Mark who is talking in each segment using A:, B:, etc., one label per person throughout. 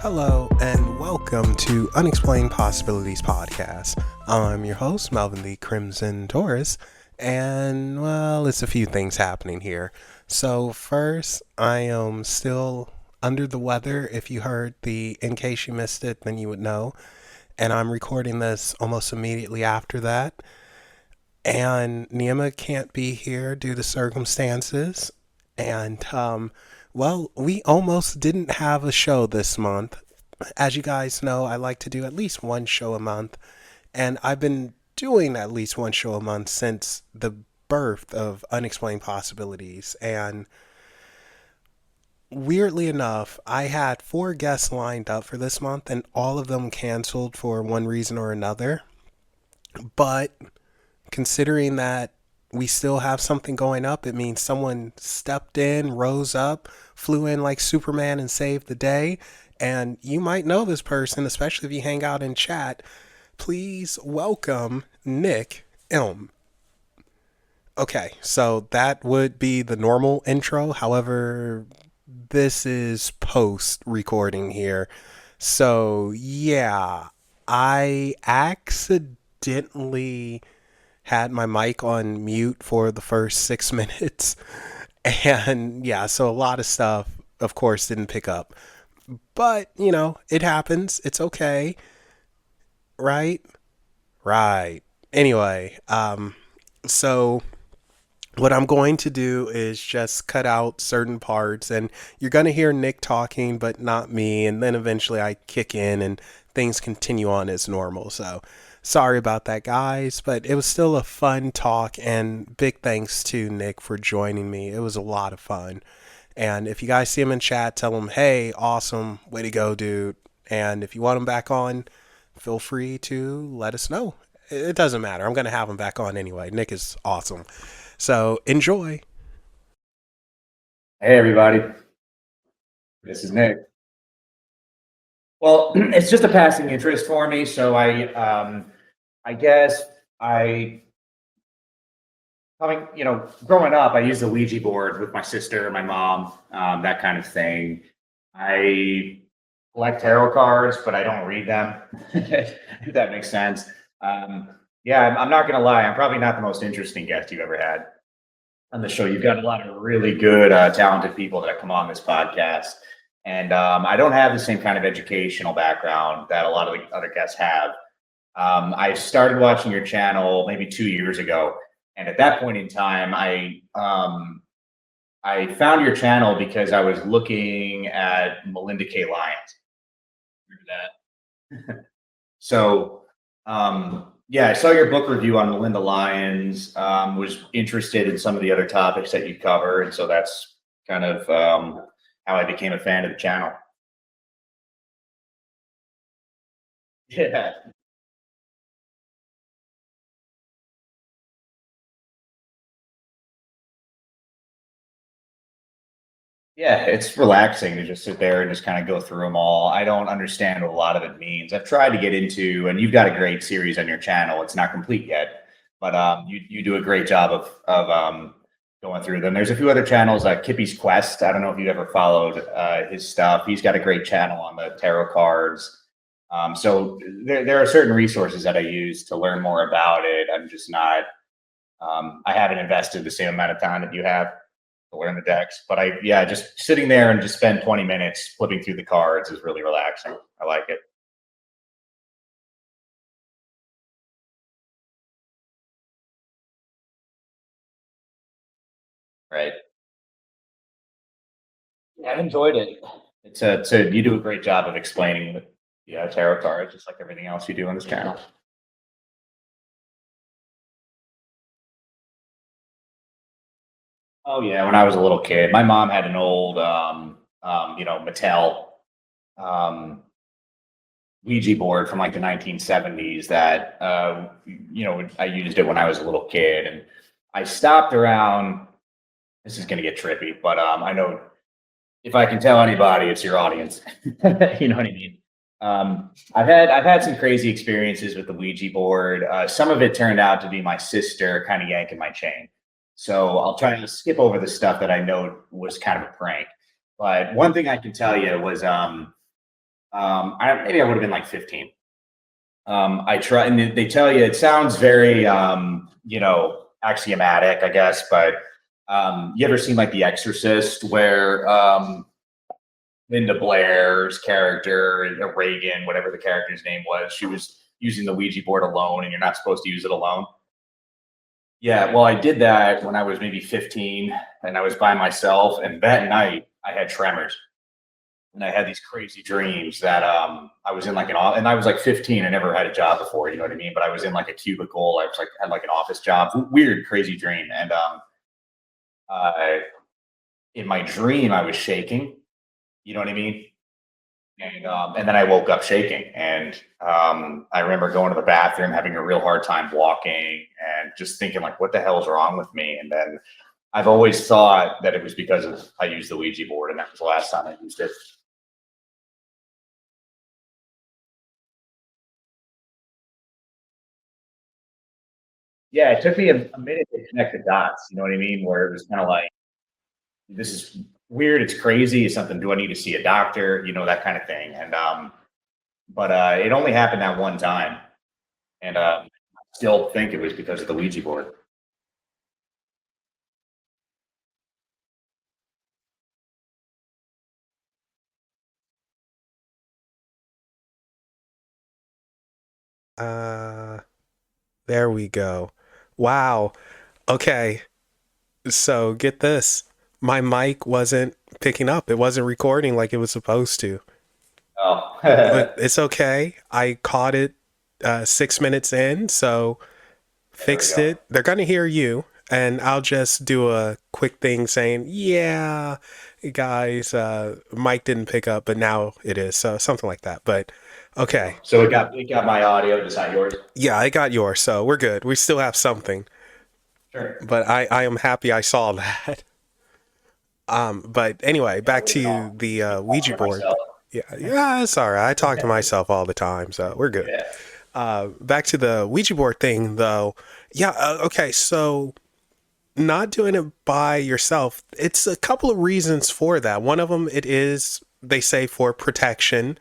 A: Hello and welcome to Unexplained Possibilities Podcast. I'm your host, Melvin the Crimson Taurus, and well, it's a few things happening here. So first, I am still under the weather. If you heard in case you missed it, then you would know. And I'm recording this almost immediately after that. And Nima can't be here due to circumstances. And, well, we almost didn't have a show this month. As you guys know, I like to do at least one show a month. And I've been doing at least one show a month since the birth of Unexplained Possibilities. And weirdly enough, I had 4 guests lined up for this month, and all of them canceled for one reason or another. But considering that we still have something going up, it means someone stepped in, rose up, flew in like Superman and saved the day. And you might know this person, especially if you hang out in chat. Please welcome Nick Ilm. Okay, so that would be the normal intro. However, this is post recording here. So yeah, I accidentally had my mic on mute for the first 6 minutes. And yeah, so a lot of stuff, of course, didn't pick up. But, it happens. It's okay. Right? Right. Anyway, so what I'm going to do is just cut out certain parts, and you're going to hear Nick talking, but not me. And then eventually I kick in and things continue on as normal. So sorry about that, guys, but it was still a fun talk, and big thanks to Nick for joining me. It was a lot of fun. And if you guys see him in chat, tell him, hey, awesome, way to go, dude. And if you want him back on, feel free to let us know. It doesn't matter. I'm going to have him back on anyway. Nick is awesome. So enjoy.
B: Hey, everybody. This is Nick. Well, it's just a passing interest for me. So growing up, I used the Ouija board with my sister and my mom, that kind of thing. I collect tarot cards, but I don't read them, if that makes sense. I'm not going to lie. I'm probably not the most interesting guest you've ever had on the show. You've got a lot of really good, talented people that come on this podcast. And I don't have the same kind of educational background that a lot of the other guests have. I started watching your channel maybe 2 years ago. And at that point in time, I found your channel because I was looking at Melinda K. Lyons. Remember that? So, I saw your book review on Melinda Lyons, was interested in some of the other topics that you cover. And so that's kind of how I became a fan of the channel. Yeah. Yeah, it's relaxing to just sit there and just kind of go through them all. I don't understand what a lot of it means. I've tried to get into, and you've got a great series on your channel. It's not complete yet, but you do a great job of going through them. There's a few other channels like Kippy's Quest. I don't know if you ever followed his stuff. He's got a great channel on the tarot cards. So there are certain resources that I use to learn more about it. I'm just not. I haven't invested the same amount of time that you have to learn the decks, but just sitting there and just spend 20 minutes flipping through the cards is really relaxing. I like it. Right. Yeah, I've enjoyed it. So you do a great job of explaining the tarot cards, just like everything else you do on this channel. Oh yeah, when I was a little kid, my mom had an old, Mattel um, Ouija board from like the 1970s that I used it when I was a little kid, and I stopped around. This is going to get trippy, but I know if I can tell anybody, it's your audience. You know what I mean? I've had some crazy experiences with the Ouija board. Some of it turned out to be my sister kind of yanking my chain. So I'll try to skip over the stuff that I know was kind of a prank. But one thing I can tell you was Maybe I would have been like 15. I try, and they tell you it sounds very, axiomatic, I guess. But you ever seen like The Exorcist, where Linda Blair's character, Reagan, whatever the character's name was, she was using the Ouija board alone, and you're not supposed to use it alone. Yeah, well, I did that when I was maybe 15, and I was by myself. And that night, I had tremors, and I had these crazy dreams that I was in like and I was like 15. I never had a job before, you know what I mean? But I was in like a cubicle. I was like had like an office job, weird, crazy dream. And uh, in my dream, I was shaking. You know what I mean? And then I woke up shaking, and I remember going to the bathroom, having a real hard time walking, and just thinking like, "What the hell is wrong with me?" And then I've always thought that it was because of I used the Ouija board, and that was the last time I used it. Yeah, it took me a minute to connect the dots. You know what I mean? Where it was kind of like, this is weird. It's crazy. It's something. Do I need to see a doctor? That kind of thing. And but it only happened that one time, and I still think it was because of the Ouija board.
A: Uh, there we go. Wow. Okay. So get this. My mic wasn't picking up. It wasn't recording like it was supposed to.
B: Oh,
A: But
B: there
A: it's okay. I caught it 6 minutes in, so
B: we
A: fixed
B: go.
A: it. They're gonna hear you, and I'll just do a quick thing saying, "Yeah, guys, mic didn't pick up, but now it is." So something like that. But okay,
B: So it got my audio, just not yours.
A: yeah, I got yours, so we're good. We still have something,
B: Sure.
A: but I am happy I saw that. But anyway,
B: Yeah, I
A: back
B: wasn't
A: to
B: all
A: the
B: talking
A: Ouija
B: to
A: board.
B: myself.
A: Yeah, yeah, it's all right. I talk to myself all the time, so we're good.
B: Yeah.
A: Back to the Ouija board thing, though. Yeah, okay, so not doing it by yourself, it's a couple of reasons for that. One of them, it is, they say, for protection,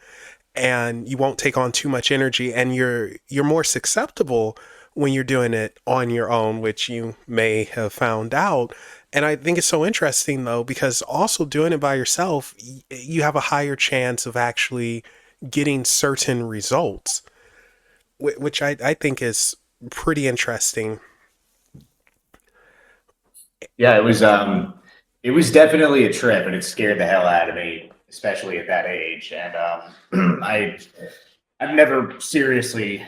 A: and you won't take on too much energy, and you're more susceptible when you're doing it on your own, which you may have found out. And I think it's so interesting though, because also doing it by yourself, you have a higher chance of actually getting certain results, which I think is pretty interesting.
B: Yeah, it was definitely a trip, and it scared the hell out of me, especially at that age. And I've never seriously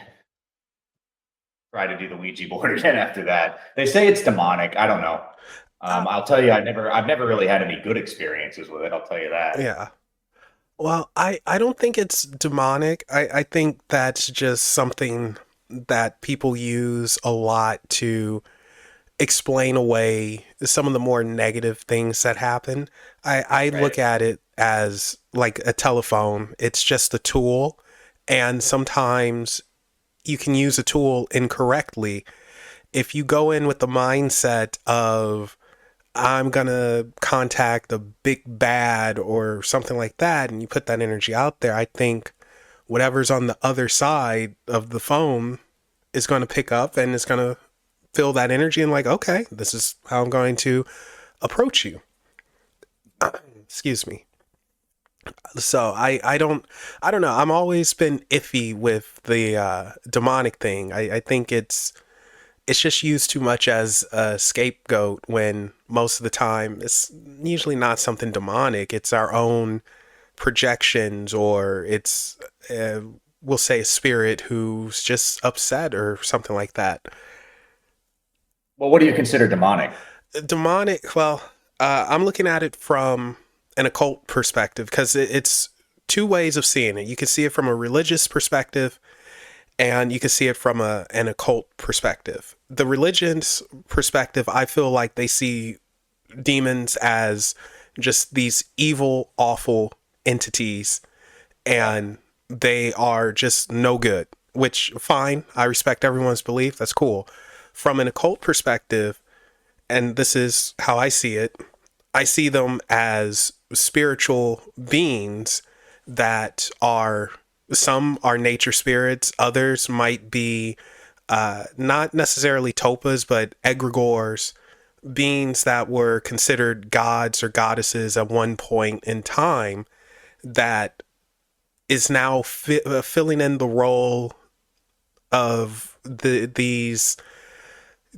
B: tried to do the Ouija board again after that. They say it's demonic. I don't know.
A: Uh,
B: I'll tell you, I've never really had any good experiences with it. I'll tell you that.
A: yeah. Well, I don't think it's demonic. I think that's just something that people use a lot to explain away some of the more negative things that happen. I
B: Right.
A: look at it as like a telephone. It's just a tool, and sometimes you can use a tool incorrectly. If you go in with the mindset of I'm gonna contact the big bad or something like that, and you put that energy out there, I think whatever's on the other side of the phone is going to pick up and is going to feel that energy and like, okay, this is how I'm going to approach you. Excuse me. So I don't know. I'm always been iffy with the demonic thing. I think it's just used too much as a scapegoat when most of the time it's usually not something demonic. It's our own projections, or it's we'll say a spirit who's just upset or something like that.
B: Well, what do you consider demonic?
A: Demonic, well, I'm looking at it from an occult perspective because it's two ways of seeing it. You can see it from a religious perspective, and you can see it from an occult perspective. The religion's perspective, I feel like they see demons as just these evil, awful entities,
B: Yeah.
A: and they are just no good, which, fine, I respect everyone's belief. That's cool. From an occult perspective, and this is how I see it, I see them as spiritual beings that are, some are nature spirits, others might be not necessarily topas, but egregores, beings that were considered gods or goddesses at one point in time that is now filling in the role of these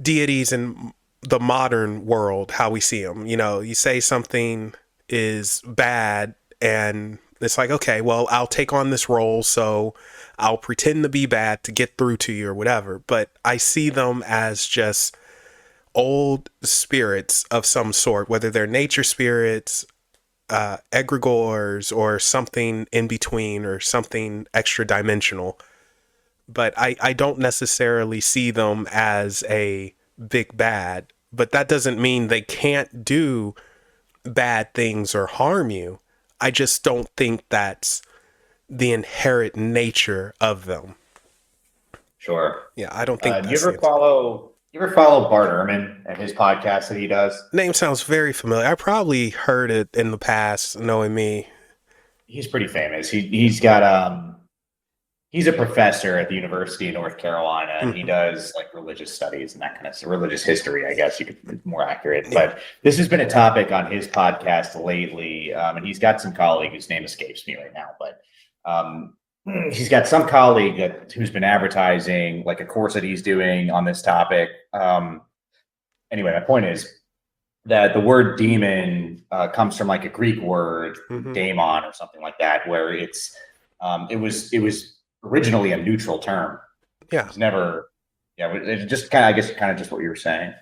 A: deities in the modern world, how we see them. You know, you say something is bad and it's like, okay, well, I'll take on this role, so I'll pretend to be bad to get through to you or whatever. But I see them as just old spirits of some sort, whether they're nature spirits, egregores, or something in between, or something extra dimensional. But I don't necessarily see them as a big bad. But that doesn't mean they can't do bad things or harm you. I just don't think that's the inherent nature of them.
B: Sure.
A: Yeah, I don't think
B: Do you
A: that's
B: ever
A: the answer.
B: follow? You ever follow Bart Ehrman and his podcast that he does?
A: Name sounds very familiar. I probably heard it in the past, knowing me.
B: He's pretty famous. He's got he's a professor at the University of North Carolina, and he
A: Mhm.
B: does like religious studies and that kind of stuff, religious history, I guess you could more accurate.
A: Yeah.
B: But this has been a topic on his podcast lately, and he's got some colleague whose name escapes me right now, but um, he's got some colleague who's been advertising like a course that he's doing on this topic. Anyway, my point is that the word demon comes from like a Greek word,
A: Hmm.
B: daemon or something like that, where it was originally a neutral term. It
A: Yeah.
B: was never, yeah, it just kind of, I guess, kind of just what you were saying.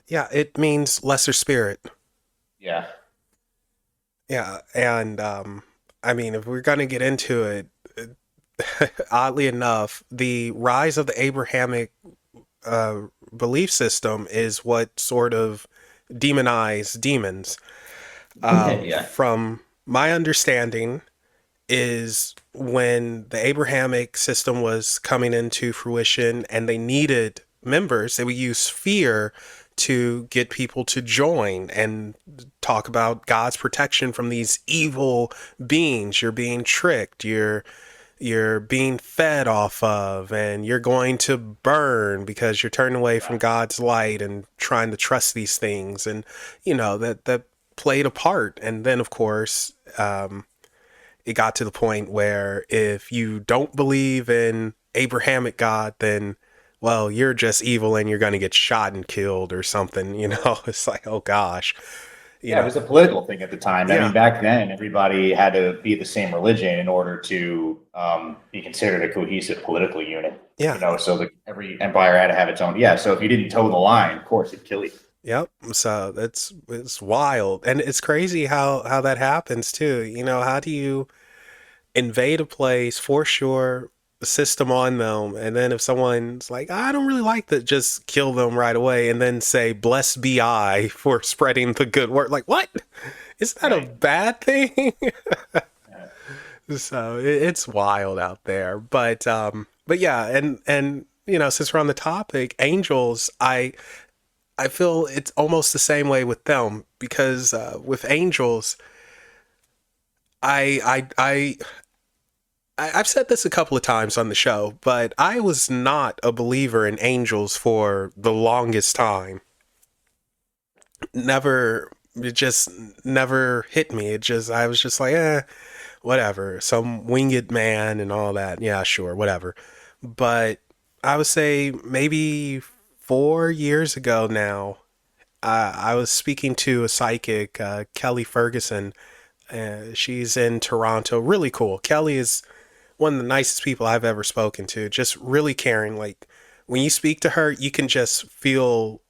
A: Yeah. It means lesser spirit.
B: Yeah.
A: Yeah. And I mean, if we're going to get into it, oddly enough, the rise of the Abrahamic uh, belief system is what sort of demonized demons.
B: Yeah.
A: From my understanding, is when the Abrahamic system was coming into fruition and they needed members, they would use fear to get people to join and talk about God's protection from these evil beings. You're being tricked. You're being fed off of, and you're going to burn because you're turning away from God's light and trying to trust these things. And you know that played a part. And then of course, it got to the point where if you don't believe in Abrahamic God, then well, you're just evil and you're going to get shot and killed or something. You know, it's like, oh gosh, you
B: Yeah, it
A: know,
B: was a political thing at the time. I
A: yeah,
B: mean, back then, everybody had to be the same religion in order to be considered a cohesive political unit.
A: yeah,
B: So every empire had to have its own. Yeah, so if you didn't toe the line, of course, it'd kill you.
A: yep. So it's wild, and it's crazy how that happens too. You know, how do you invade a place, force your system on them, and then if someone's like, I don't really like that, just kill them right away, and then say, "Blessed be I for spreading the good word." Like, what? Is that a
B: Right.
A: bad thing?
B: Uh,
A: So it's wild out there, but yeah, and you know, since we're on the topic, angels, I feel it's almost the same way with them because with angels, I I I've said this a couple of times on the show, but I was not a believer in angels for the longest time. Never, it just never hit me. I was just like, whatever. Some winged man and all that. Yeah, sure, whatever. But I would say maybe 4 years ago now, I was speaking to a psychic, Kelly Ferguson. She's in Toronto. Really cool. Kelly is one of the nicest people I've ever spoken to. Just really caring. Like when you speak to her, you can just feel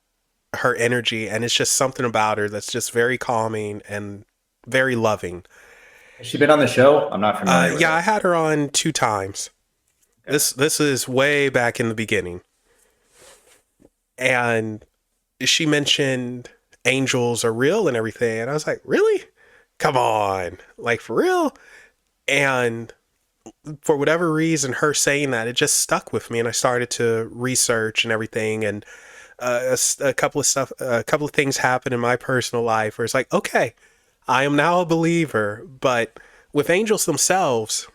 A: her energy, and it's just something about her that's just very calming and very loving.
B: has she been on the show? I'm not familiar with
A: Yeah, I
B: her.
A: had her on 2 times.
B: Okay.
A: This is way back in the beginning, and she mentioned angels are real and everything, and I was like, really? Come on, like for real? And for whatever reason, her saying that, it just stuck with me, and I started to research and everything, and a couple of stuff, a couple of things happened in my personal life where it's like, okay, I am now a believer, but with angels themselves,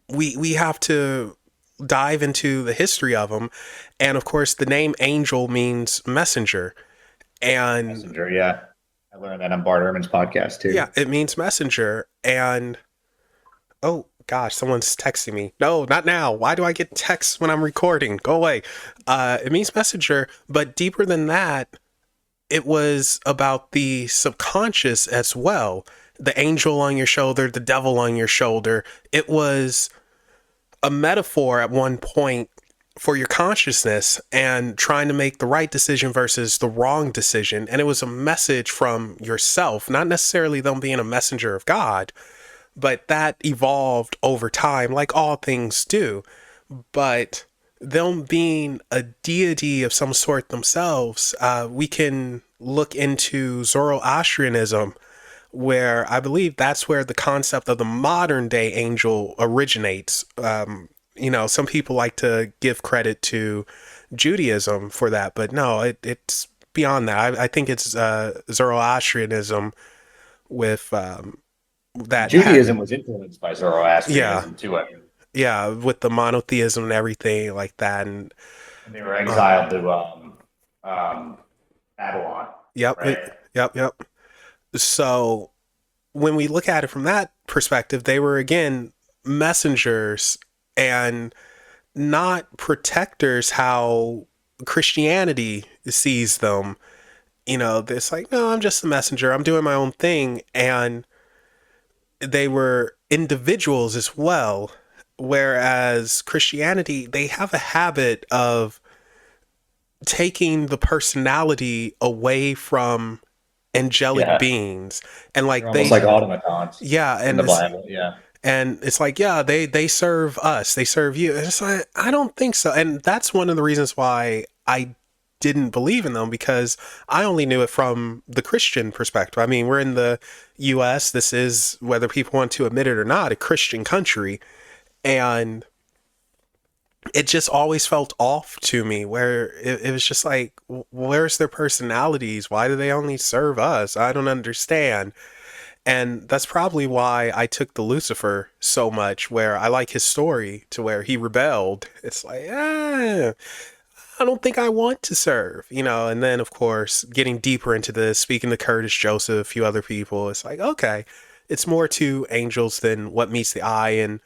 A: we have to dive into the history of them, and of course, the name angel means messenger, and
B: Messenger, yeah. I learned that on Bart Ehrman's podcast
A: yeah,
B: too.
A: it means messenger. And oh gosh, someone's texting me. No, not now. Why do I get texts when I'm recording? Go away. It means messenger, but deeper than that, it was about the subconscious as well. The angel on your shoulder, the devil on your shoulder. It was a metaphor at one point for your consciousness and trying to make the right decision versus the wrong decision. And it was a message from yourself, not necessarily them being a messenger of God, but that evolved over time, like all things do. But them being a deity of some sort themselves, we can look into Zoroastrianism, where I believe that's where the concept of the modern day angel originates. Some people like to give credit to Judaism for that, but no, it's beyond that. I think it's Zoroastrianism with that hat.
B: Judaism was influenced by
A: Yeah,
B: Zoroastrianism too. I mean,
A: yeah, with the monotheism and everything like that. And
B: and they were
A: uh,
B: exiled to um, Babylon,
A: yep,
B: right?
A: yep. So when we look at it from that perspective, they were again messengers and not protectors how Christianity sees them. It's like, no, I'm just a messenger. I'm doing my own thing. And they were individuals as well. Whereas Christianity, they have a habit of taking the personality away from angelic
B: Yeah,
A: beings. And
B: they're
A: like
B: almost
A: they,
B: like automatons
A: yeah,
B: in the Bible. Yeah,
A: and it's like, yeah, they serve us, they serve you. And it's like, I don't think so. And that's one of the reasons why I didn't believe in them, because I only knew it from the Christian perspective. I mean, we're in the US. This is, whether people want to admit it or not, a Christian country. And it just always felt off to me, where it was just like, where's their personalities? Why do they only serve us? I don't understand. And that's probably why I took the Lucifer so much, where I like his story to where he rebelled. It's like, I don't think I want to serve, And then, of course, getting deeper into this, speaking to Curtis Joseph, a few other people, it's like, okay, it's more to angels than what meets the eye. And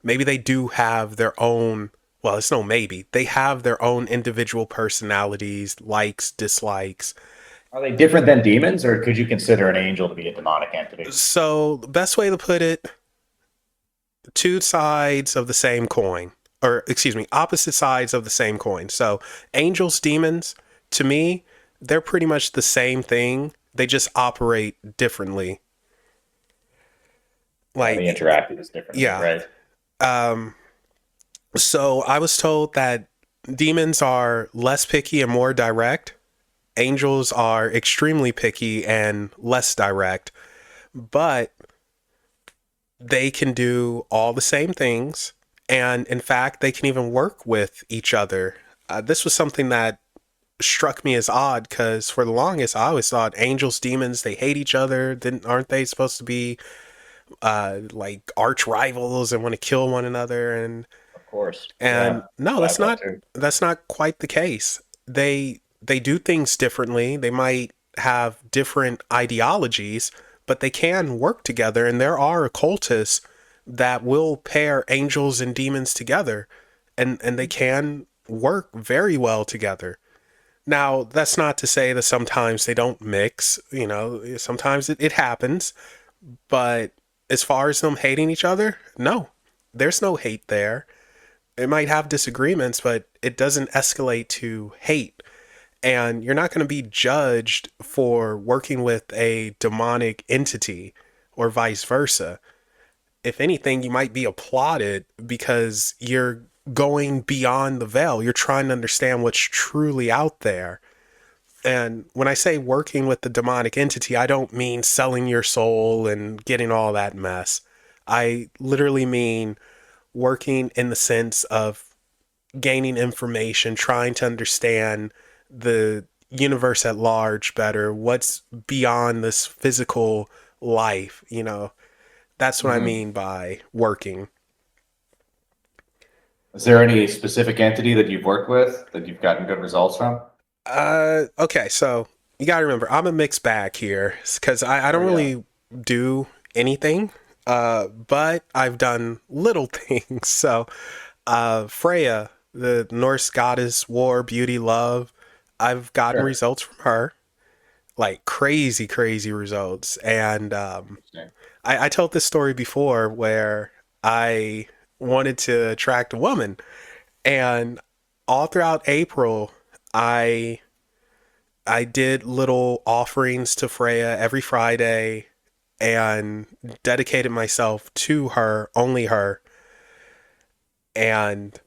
A: maybe they do have their own, well, it's no maybe, they have their own individual personalities, likes, dislikes.
B: are they different than demons, or could you consider an angel to be a demonic entity?
A: So, the best way to put it, two sides of the same coin, or excuse me, opposite sides of the same coin. So angels, demons, to me, they're pretty much the same thing. They just operate differently.
B: How they
A: Like,
B: interact with us differently,
A: yeah.
B: right?
A: Um, so I was told that demons are less picky and more direct. Angels are extremely picky and less direct, but they can do all the same things. And in fact, they can even work with each other. This was something that struck me as odd, because for the longest, I always thought angels, demons, they hate each other. Didn't Aren't they supposed to be like arch rivals and want to kill one another?
B: Of course.
A: And
B: Yeah.
A: no,
B: What I thought too.
A: that's not quite the case. They do things differently. They might have different ideologies, but they can work together. And there are occultists that will pair angels and demons together, and they can work very well together. Now, that's not to say that sometimes they don't mix. Sometimes it happens. But as far as them hating each other, no, there's no hate there. It might have disagreements, but it doesn't escalate to hate. And you're not going to be judged for working with a demonic entity or vice versa. If anything, you might be applauded because you're going beyond the veil. You're trying to understand what's truly out there. And when I say working with the demonic entity, I don't mean selling your soul and getting all that mess. I literally mean working in the sense of gaining information, trying to understand the universe at large better, what's beyond this physical life. That's what I
B: Hmm.
A: mean by working.
B: Is there any specific entity that you've worked with that you've gotten good results from?
A: Okay, so you gotta remember, I'm a mixed bag here because I
B: Oh
A: don't
B: yeah,
A: really do anything, but I've done little things. So, Freya, the Norse goddess, war, beauty, love, I've gotten
B: sure.
A: results from her, like crazy, crazy results. And
B: Interesting.
A: I told this story before where I wanted to attract a woman, and all throughout April, I I did little offerings to Freya every Friday and dedicated myself to her, only her. And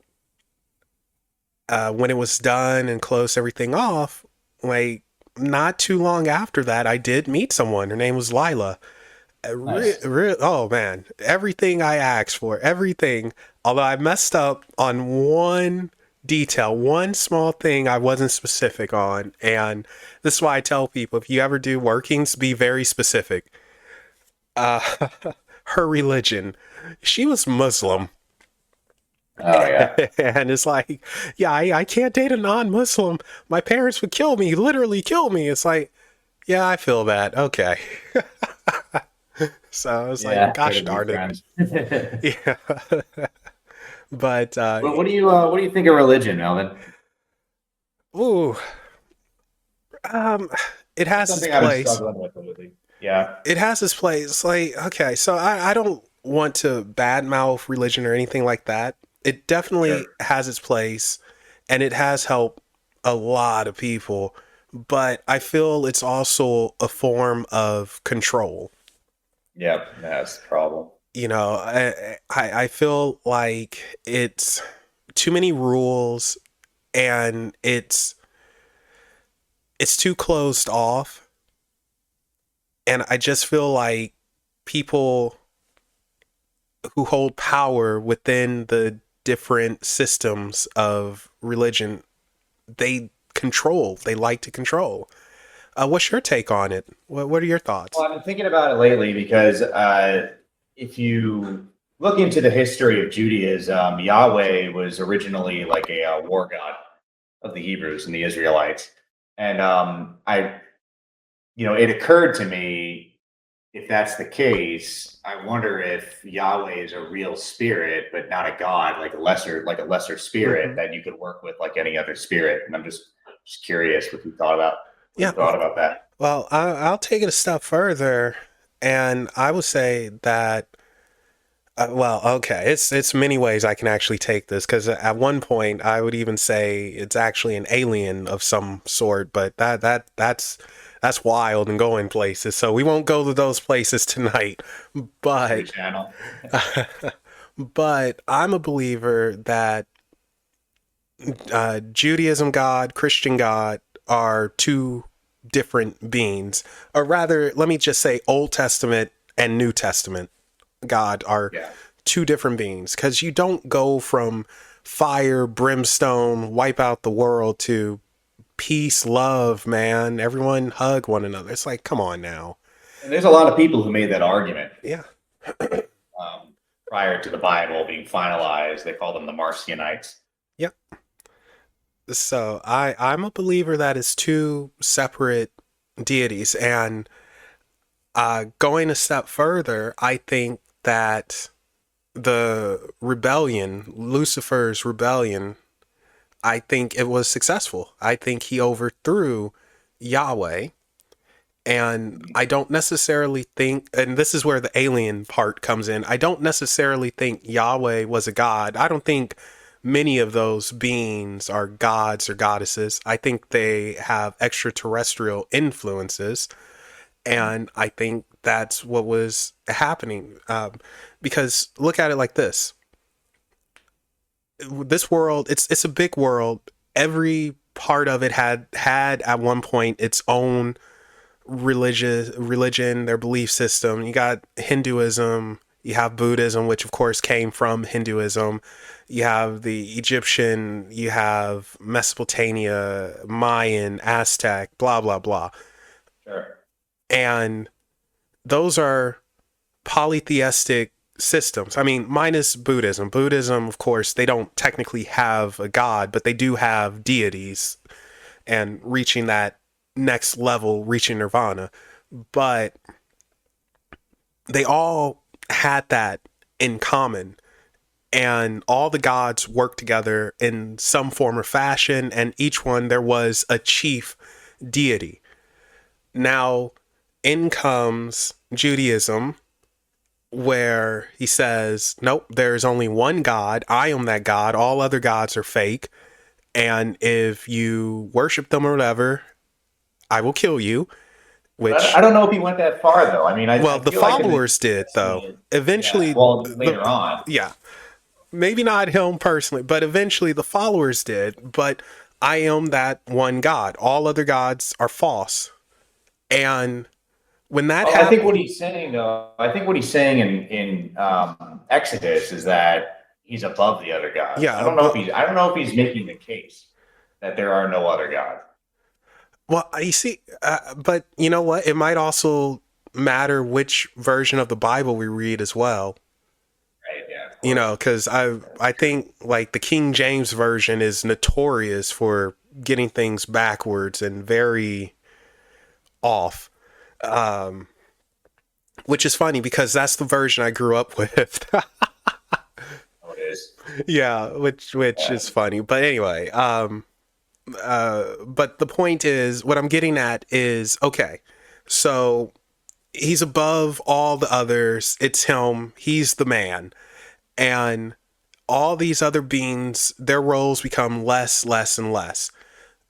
A: when it was done and closed everything off, like not too long after that, I did meet someone. Her name was Lila.
B: Nice.
A: Oh man, everything I asked for, everything. Although I messed up on one detail, one small thing I wasn't specific on. And this is why I tell people, if you ever do workings, be very specific. Uh, her religion. She was
B: Oh,
A: Muslim.
B: oh yeah.
A: And it's like, yeah, I can't date a non Muslim. My parents would kill me, literally kill me. It's like, yeah, I feel that. Okay. So I was like,
B: Yeah, way
A: gosh
B: to be
A: darn it.
B: friends.
A: Yeah. But,
B: Well, what do you think of religion, Melvin?
A: ooh, um, it
B: It's
A: has its
B: something I've been
A: place.
B: struggling with lately. Yeah,
A: It has its place. Like, okay, so I don't want to badmouth religion or anything like that. It definitely
B: sure.
A: has its place and it has helped a lot of people, but I feel it's also a form of control.
B: Yep, that's the problem.
A: I feel like it's too many rules and it's too closed off, and I just feel like people who hold power within the different systems of religion, they like to control. What's your take on it? What are your thoughts?
B: Well, I've been thinking about it lately because if you look into the history of Judaism, Yahweh was originally like a war god of the Hebrews and the Israelites, and it occurred to me, if that's the case, I wonder if Yahweh is a real spirit, but not a god, like a lesser spirit
A: Hmm.
B: that you could work with like any other spirit. And I'm just curious what you thought about
A: Yeah,
B: that.
A: well, I'll take it a step further, and I would say that. Well, okay, it's many ways I can actually take this because at one point I would even say it's actually an alien of some sort, but that's wild and going places. So we won't go to those places tonight.
B: New
A: But
B: channel.
A: but I'm a believer that Judaism God, Christian God are two different beings, or rather, let me just say Old Testament and New Testament God are
B: Yeah.
A: two different beings because you don't go from fire, brimstone, wipe out the world to peace, love, man. Everyone hug one another. It's like, come on now.
B: And there's a lot of people who made that argument
A: Yeah.
B: prior to the Bible being finalized. They call them the Marcionites.
A: Yep. So I'm a believer that it's two separate deities. And going a step further, I think that the rebellion, Lucifer's rebellion, I think it was successful. I think he overthrew Yahweh. And I don't necessarily think, and this is where the alien part comes in, I don't necessarily think Yahweh was a god. I don't think many of those beings are gods or goddesses. I think they have extraterrestrial influences. And I think that's what was happening. Because look at it like this world, it's a big world. Every part of it had at one point its own religion, their belief system. You got Hinduism, you have Buddhism, which of course came from Hinduism. You have the Egyptian, you have Mesopotamia, Mayan, Aztec, blah blah blah.
B: Sure.
A: And those are polytheistic systems. I mean, minus Buddhism. Buddhism, of course, they don't technically have a god, but they do have deities and reaching that next level, reaching nirvana. But they all had that in common. And all the gods worked together in some form or fashion, and each one there was a chief deity. Now, in comes Judaism, where he says, nope, there's only one God. I am that God. All other gods are fake. And if you worship them or whatever, I will kill you.
B: But
A: Which,
B: I don't know if he went that far, though. I mean,
A: well,
B: I
A: the
B: feel like in the New
A: followers did, though.
B: Testament, yeah,
A: Eventually,
B: well,
A: the
B: later on.
A: yeah, maybe not him personally, but eventually the followers did. But I am that one God. All other gods are false. And when that
B: Well, I think
A: happened,
B: what he's saying, though, I think what he's saying in Exodus is that he's above the other gods.
A: yeah, but
B: I don't know if he's making the case that there are no other gods.
A: well, you see, but you know what? It might also matter which version of the Bible we read as well.
B: Right? Yeah, of
A: You know,
B: course.
A: because I think like the King James version is notorious for getting things backwards and very off. Um, which is funny because that's the version I grew up with.
B: Oh, it is.
A: Yeah, which
B: Yeah.
A: is funny. But anyway, but the point is, what I'm getting at is, okay, so he's above all the others. It's him. He's the man. And all these other beings, their roles become less, less, and less.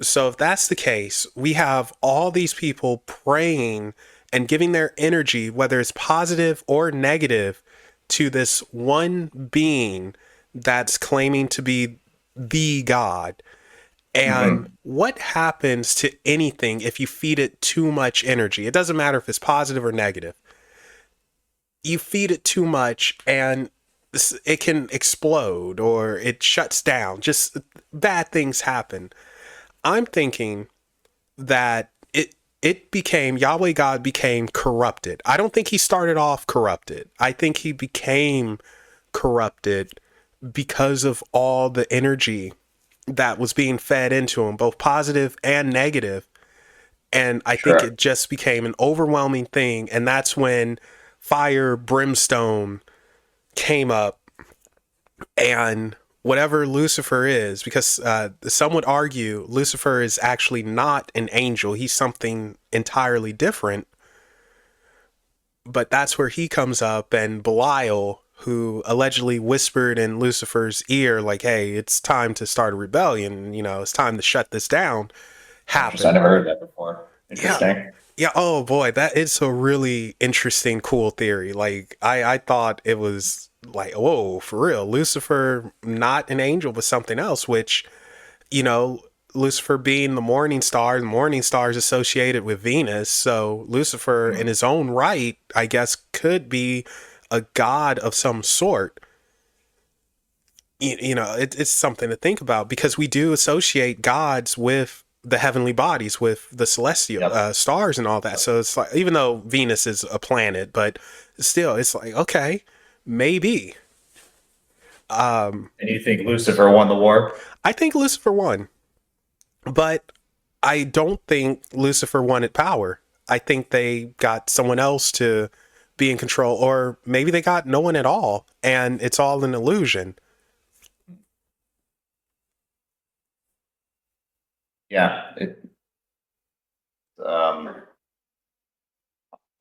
A: So if that's the case, we have all these people praying and giving their energy, whether it's positive or negative, to this one being that's claiming to be the God. And
B: Hmm.
A: what happens to anything if you feed it too much energy? It doesn't matter if it's positive or negative. You feed it too much and it can explode or it shuts down. Just bad things happen. I'm thinking that it became Yahweh God became corrupted. I don't think he started off corrupted. I think he became corrupted because of all the energy that was being fed into him, both positive and negative. And I think
B: Sure.
A: it just became an overwhelming thing. And that's when fire, brimstone came up and whatever Lucifer is, because some would argue Lucifer is actually not an angel, he's something entirely different. But that's where he comes up, and Belial, who allegedly whispered in Lucifer's ear, like, hey, it's time to start a rebellion, you know, it's time to shut this down,
B: Interesting. I
A: happened.
B: never heard that before.
A: Yeah.
B: Interesting.
A: Yeah. Oh boy, that is a really interesting, cool theory. Like I thought it was like, whoa, for real. Lucifer, not an angel, but something else, which, you know, Lucifer being the morning star is associated with Venus. So Lucifer in his own right, I guess, could be a god of some sort. You know, it's something to think about because we do associate gods with the heavenly bodies, with the celestial
B: Yep.
A: stars and all that. So it's like, even though Venus is a planet, but still, it's like, okay, maybe.
B: And you think Lucifer won the war?
A: I think Lucifer won, but I don't think Lucifer wanted power. I think they got someone else to be in control, or maybe they got no one at all, and it's all an illusion.
B: Yeah. Um,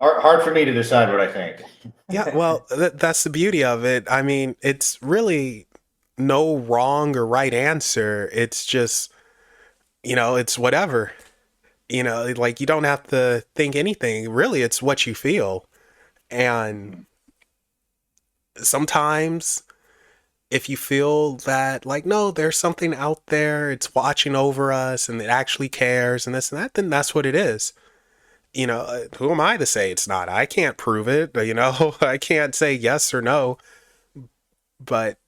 B: hard for me to decide what I think.
A: Yeah, well, that's the beauty of it. I mean, it's really no wrong or right answer. It's just, you know, it's whatever. You know, like you don't have to think anything. Really, it's what you feel. And sometimes if you feel that, like, no, there's something out there, it's watching over us and it actually cares and this and that, then that's what it is. You know, who am I to say it's not? I can't prove it. You know, I can't say yes or no, but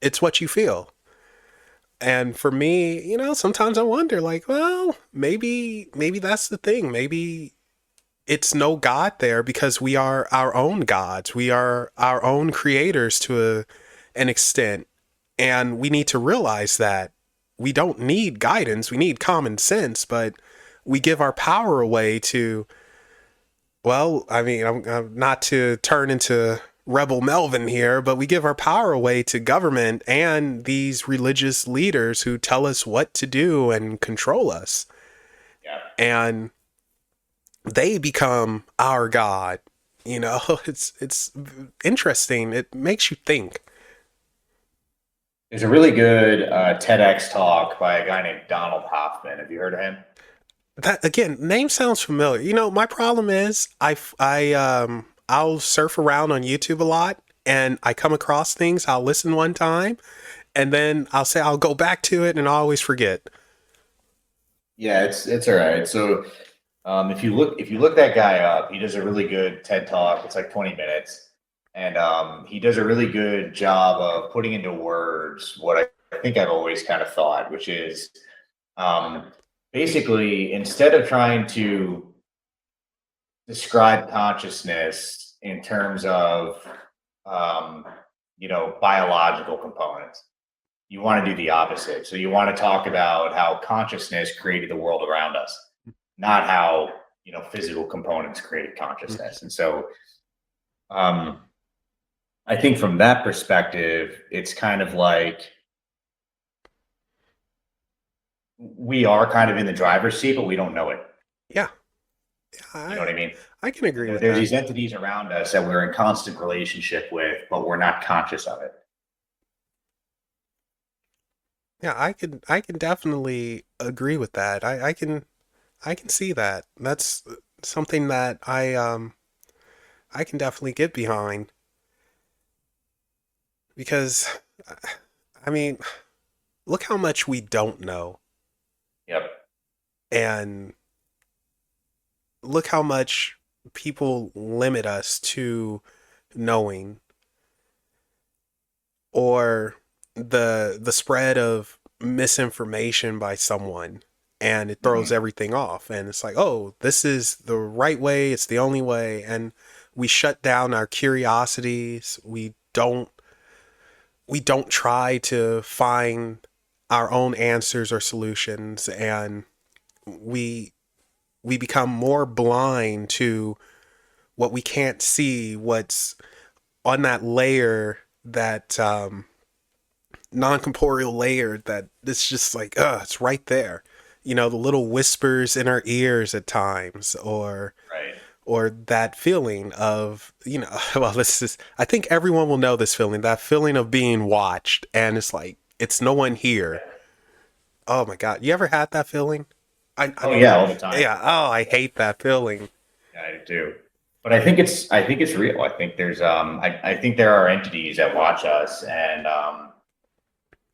A: it's what you feel. And for me, you know, sometimes I wonder, like, well, maybe that's the thing. Maybe it's no God there because we are our own gods. We are our own creators to an extent. And we need to realize that we don't need guidance. We need common sense, but we give our power away to, well, I mean, I'm not to turn into rebel Melvin here, but we give our power away to government and these religious leaders who tell us what to do and control us.
B: Yeah.
A: And they become our God. You know, it's interesting. It makes you think.
B: There's a really good TEDx talk by a guy named Donald Hoffman. Have you heard of him?
A: That again, name sounds familiar. You know, my problem is I'll surf around on YouTube a lot and I come across things. I'll listen one time and then I'll say I'll go back to it and I always forget.
B: Yeah, it's all right. So if you look that guy up, he does a really good TED talk. It's like 20 minutes, and he does a really good job of putting into words what I think I've always kind of thought, which is um, basically instead of trying to describe consciousness in terms of um, biological components, you want to do the opposite. So you want to talk about how consciousness created the world around us, not how physical components created consciousness. And so um, I think from that perspective, it's kind of like we are kind of in the driver's seat, but we don't know it.
A: Yeah,
B: You know what I mean?
A: I can agree with
B: There's
A: that.
B: these entities around us that we're in constant relationship with, but we're not conscious of it.
A: Yeah, I can definitely agree with that. I can see that. That's something that I can definitely get behind because I mean, look how much we don't know
B: Yep.
A: and look how much people limit us to knowing or the spread of misinformation by someone and it throws
B: Mhm.
A: everything off and it's like, oh, this is the right way, it's the only way, and we shut down our curiosities. We don't try to find our own answers or solutions, and we we become more blind to what we can't see, what's on that layer, that non-corporeal layer that it's just like, it's right there. You know, the little whispers in our ears at times,
B: Right.
A: or that feeling of, well, this is, I think everyone will know this feeling, that feeling of being watched and it's like, it's no one here. Oh my God. You ever had that feeling? I
B: Oh
A: mean,
B: yeah, all the time.
A: yeah. Oh, I hate that feeling.
B: Yeah, I do. But I think it's real. I think there's I think there are entities that watch us, and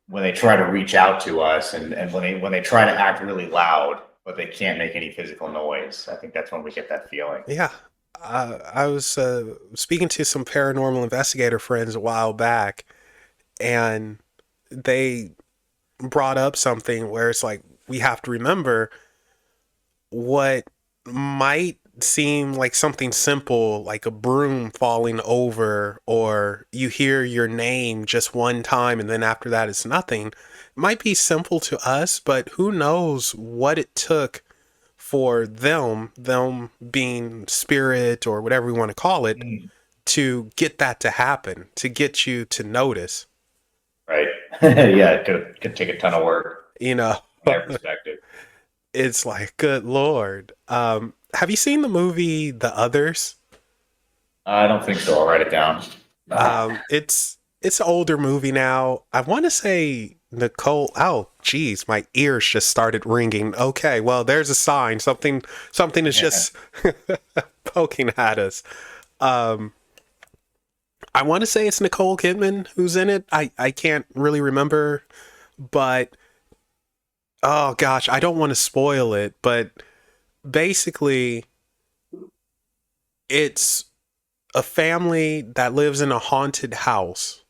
B: when they try to reach out to us, and when they try to act really loud, but they can't make any physical noise, I think that's when we get that feeling.
A: Yeah. I was speaking to some paranormal investigator friends a while back, and they brought up something where it's like, we have to remember what might seem like something simple, like a broom falling over, or you hear your name just one time and then after that it's nothing. It might be simple to us, but who knows what it took for them being spirit or whatever we want to call it,
B: Mm.
A: to get that to happen, to get you to notice,
B: Right? Yeah, it could take a ton of work
A: you know.
B: from their perspective.
A: It's like, good Lord. Have you seen the movie The Others?
B: I don't think so. I'll write it down.
A: It's an older movie now. I want to say Nicole. Oh, geez, my ears just started ringing. Okay, well, there's a sign. Something is
B: Yeah.
A: just poking at us. Um, I want to say it's Nicole Kidman who's in it. I can't really remember, but oh gosh, I don't want to spoil it. But basically, it's a family that lives in a haunted house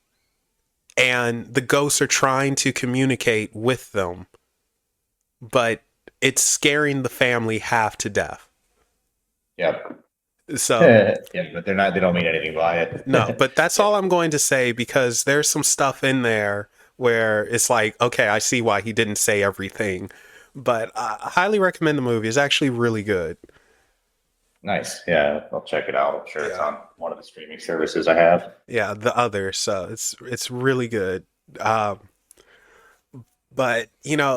A: and the ghosts are trying to communicate with them, but it's scaring the family half to death.
B: Yep.
A: So
B: Yeah, but they're not. They don't mean anything by
A: no,
B: it.
A: but that's all I'm going to say because there's some stuff in there where it's like, okay, I see why he didn't say everything. But I highly recommend the movie. It's actually really good.
B: Nice. Yeah, I'll check it out. I'm sure it's
A: Yeah.
B: on one of the streaming services I have.
A: Yeah, the other. So it's really good. Um, but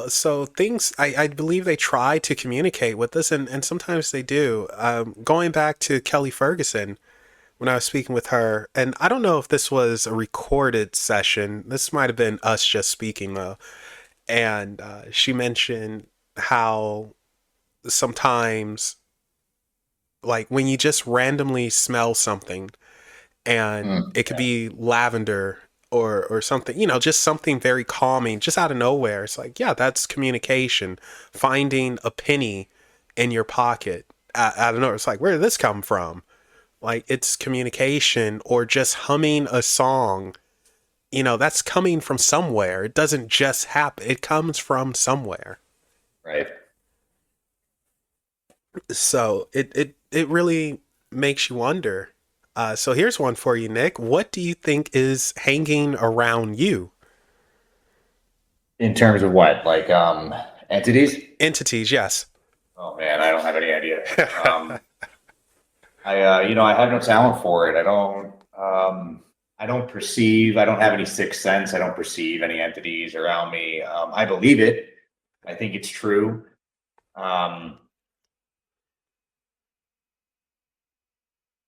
A: so things I believe they try to communicate with us, and sometimes they do. Going back to Kelly Ferguson, when I was speaking with her, and I don't know if this was a recorded session. This might have been us just speaking though, and she mentioned how sometimes, like when you just randomly smell something, and
B: Mm,
A: it could
B: yeah.
A: be lavender or something, just something very calming, just out of nowhere. It's like, yeah, that's communication. Finding a penny in your pocket out of nowhere. It's like, where did this come from? Like, it's communication. Or just humming a song. That's coming from somewhere. It doesn't just happen. It comes from somewhere.
B: Right.
A: So it really makes you wonder. So here's one for you, Nick. What do you think is hanging around you?
B: In terms of what, like entities?
A: Entities, yes.
B: Oh man, I don't have any idea. I have no talent for it. I don't perceive. I don't have any sixth sense. I don't perceive any entities around me. I believe it. I think it's true. Um,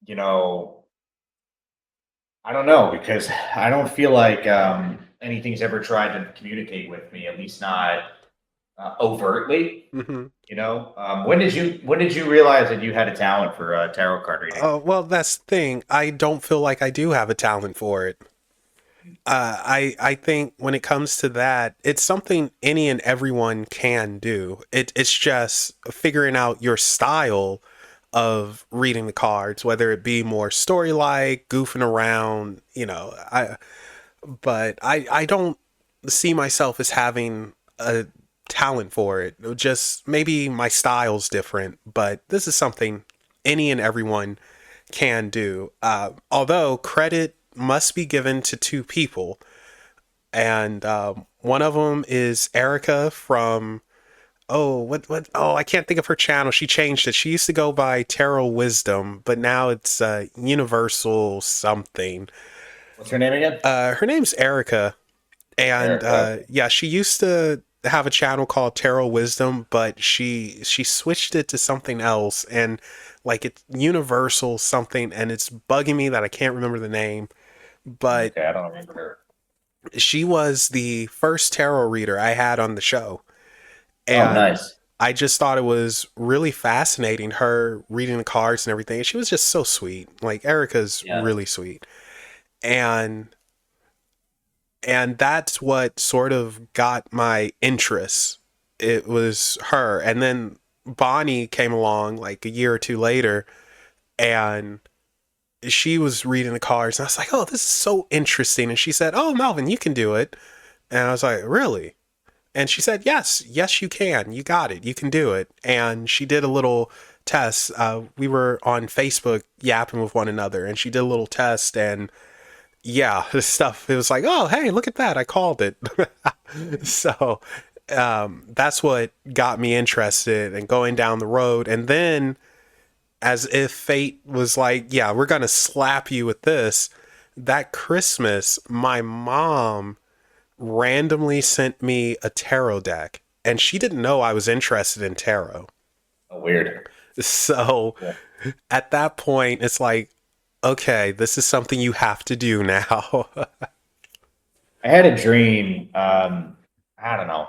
B: you know, I don't know because I don't feel like anything's ever tried to communicate with me. At least not overtly.
A: hmm
B: When did you realize that you had a talent for tarot card reading?
A: Well, that's the thing. I don't feel like I do have a talent for it. I think when it comes to that, it's something any and everyone can do. It's just figuring out your style of reading the cards, whether it be more story like, goofing around. But I don't see myself as having a talent for it. Just maybe my style's different, but this is something any and everyone can do. Although credit must be given to two people, and one of them is Erica from I can't think of her channel. She changed it. She used to go by Tarot Wisdom, but now it's Universal something.
B: What's her name again?
A: Her name's Erica, and
B: Erica.
A: yeah, she used to have a channel called Tarot Wisdom, but she switched it to something else, and like it's Universal something, and it's bugging me that I can't remember the name. But
B: Okay, I don't remember her.
A: she was the first tarot reader I had on the show,
B: Oh,
A: and
B: nice.
A: I just thought it was really fascinating, her reading the cards and everything. She was just so sweet. Like Erica's
B: Yeah.
A: really sweet, and that's what sort of got my interest. It was her, and then Bonnie came along like a year or two later, and she was reading the cards, and I was like, "Oh, this is so interesting." And she said, "Oh, Melvin, you can do it." And I was like, "Really?" And she said, yes, you can. You got it. You can do it." And she did a little test. We were on Facebook yapping with one another, and she did a little test, and yeah, the stuff. It was like, oh, hey, look at that. I called it. So that's what got me interested and going down the road. And then, as if fate was like, yeah, we're going to slap you with this, that Christmas, my mom randomly sent me a tarot deck, and she didn't know I was interested in tarot.
B: Oh, weird.
A: So
B: Yeah.
A: at that point, it's like, okay, this is something you have to do now.
B: I had a dream. I don't know,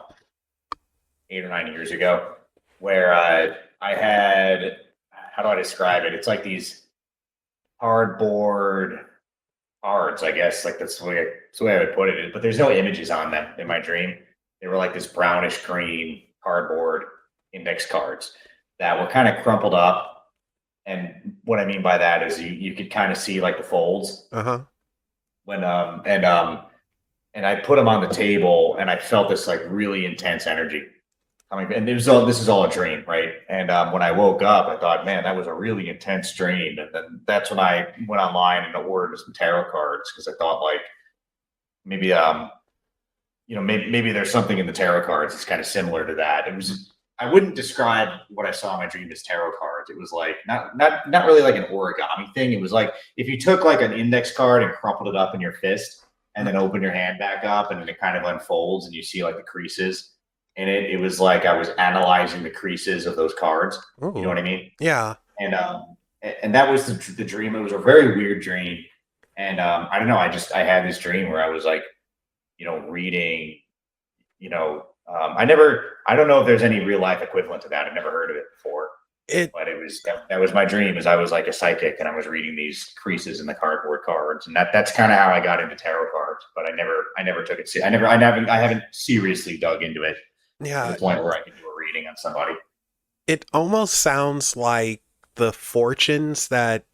B: 8 or 9 years ago, where I had. How do I describe it? It's like these cardboard cards, I guess. Like that's the way I would put it. But there's no images on them in my dream. They were like this brownish green cardboard index cards that were kind of crumpled up. And what I mean by that is you could kind of see like the folds
A: Uh huh.
B: when and I put them on the table and I felt this like really intense energy. coming, and this is all a dream, right? And when I woke up, I thought, man, that was a really intense dream. And then that's when I went online and ordered some tarot cards because I thought like maybe maybe there's something in the tarot cards that's kind of similar to that. It was I wouldn't describe what I saw in my dream as tarot cards. It was like not really like an origami thing. It was like if you took like an index card and crumpled it up in your fist and then opened your hand back up and then it kind of unfolds and you see like the creases in it. It was like I was analyzing the creases of those cards. You know
A: Ooh,
B: what I mean?
A: yeah.
B: And that was the dream. It was a very weird dream. And I don't know. I had this dream where I was like, reading, I don't know if there's any real life equivalent to that. I've never heard of it before,
A: It
B: but that was my dream. Is I was like a psychic and I was reading these creases in the cardboard cards, and that's kind of how I got into tarot cards. But I never took it. I haven't seriously dug into it to the
A: yeah,
B: point where I could do a reading on somebody.
A: it almost sounds like the fortunes that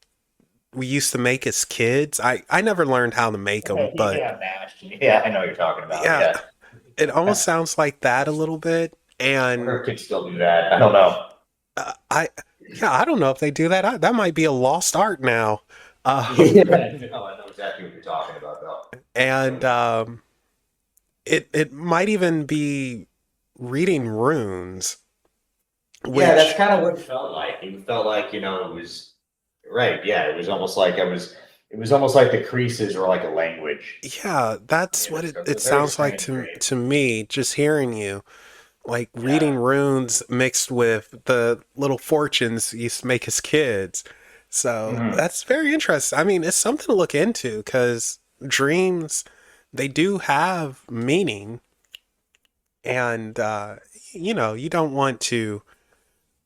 A: we used to make as kids. I never learned how to make them, but
B: Yeah, Nash. Yeah, I know what you're talking about.
A: yeah,
B: Yeah,
A: it almost sounds like that a little bit.
B: I wonder
A: And
B: if kids still do that. I don't know.
A: I, yeah, I don't know if they do that. That might be a lost art now.
B: Yeah, no, I know exactly what you're talking about, though.
A: And it might even be reading runes,
B: Yeah, that's
A: which
B: kind of what it felt like. It felt like, it was right. Yeah, it was almost like it was almost like the creases were like a language.
A: yeah, that's
B: Yeah,
A: what
B: it was
A: it
B: a very
A: sounds like
B: strange dream.
A: to me. Just hearing you, like
B: Yeah.
A: reading runes mixed with the little fortunes you used to make as kids. So
B: Hmm.
A: that's very interesting. I mean, it's something to look into because dreams, they do have meaning, and you don't want to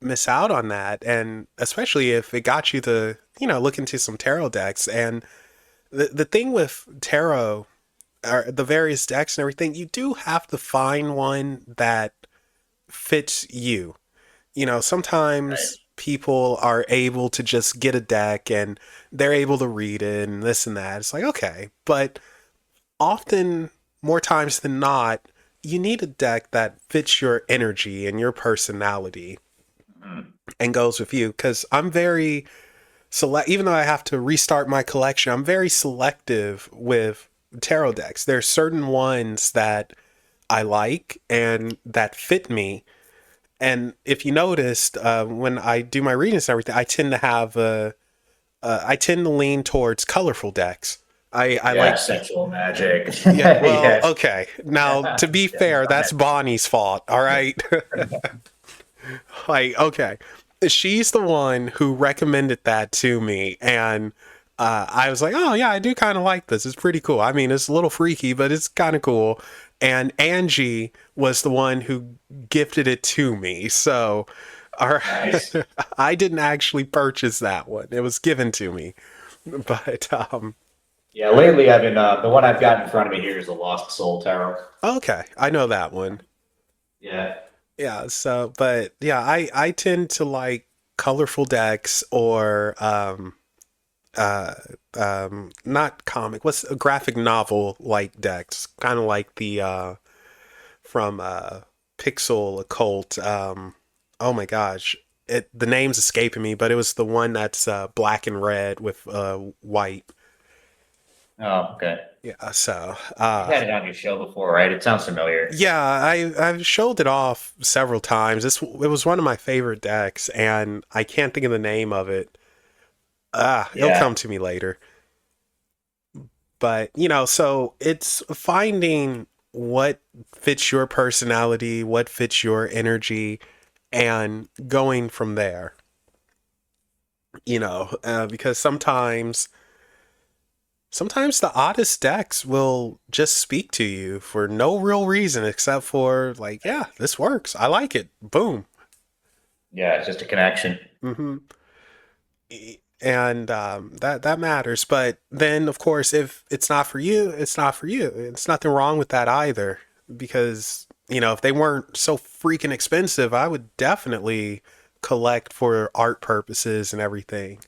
A: miss out on that, and especially if it got you to look into some tarot decks. And the thing with tarot, or the various decks and everything, you do have to find one that fits you.
B: Right.
A: Sometimes people are able to just get a deck and they're able to read it and this and that. It's like, okay. But often, more times than not, you need a deck that fits your energy and your personality
B: Mhm.
A: and goes with you. Because I'm very select, even though I have to restart my collection, I'm very selective with tarot decks. There's certain ones that I like and that fit me. And if you noticed, when I do my readings and everything, I tend to lean towards colorful decks. I
B: Yeah,
A: like,
B: sexual magic.
A: yeah, well,
B: Yeah.
A: okay. Now, to be
B: Yeah,
A: fair,
B: go
A: that's Bonnie's fault, all right? Like, okay. She's the one who recommended that to me. And I was like, oh, yeah, I do kind of like this. It's pretty cool. I mean, it's a little freaky, but it's kind of cool. And Angie was the one who gifted it to me. So, all right.
B: Nice.
A: I didn't actually purchase that one, it was given to me. But,
B: Yeah, lately I've been the one I've got in front of me here is the Lost Soul Tarot.
A: okay. I know that one.
B: Yeah.
A: Yeah, so but yeah, I tend to like colorful decks or uh not comic, what's a graphic novel like decks, kind of like the from Pixel Occult. Oh my gosh, the name's escaping me, but it was the one that's black and red with white.
B: Oh, okay.
A: Yeah, so
B: You've had it on your show before, right? It sounds familiar.
A: yeah, I've showed it off several times. It was one of my favorite decks, and I can't think of the name of it. It'll
B: Yeah.
A: come to me later. But so it's finding what fits your personality, what fits your energy, and going from there. Because sometimes the oddest decks will just speak to you for no real reason except for like, yeah, this works. I like it. Boom.
B: Yeah, it's just a connection.
A: Hmm. And that matters. But then, of course, if it's not for you, it's not for you. It's nothing wrong with that either. Because if they weren't so freaking expensive, I would definitely collect for art purposes and everything.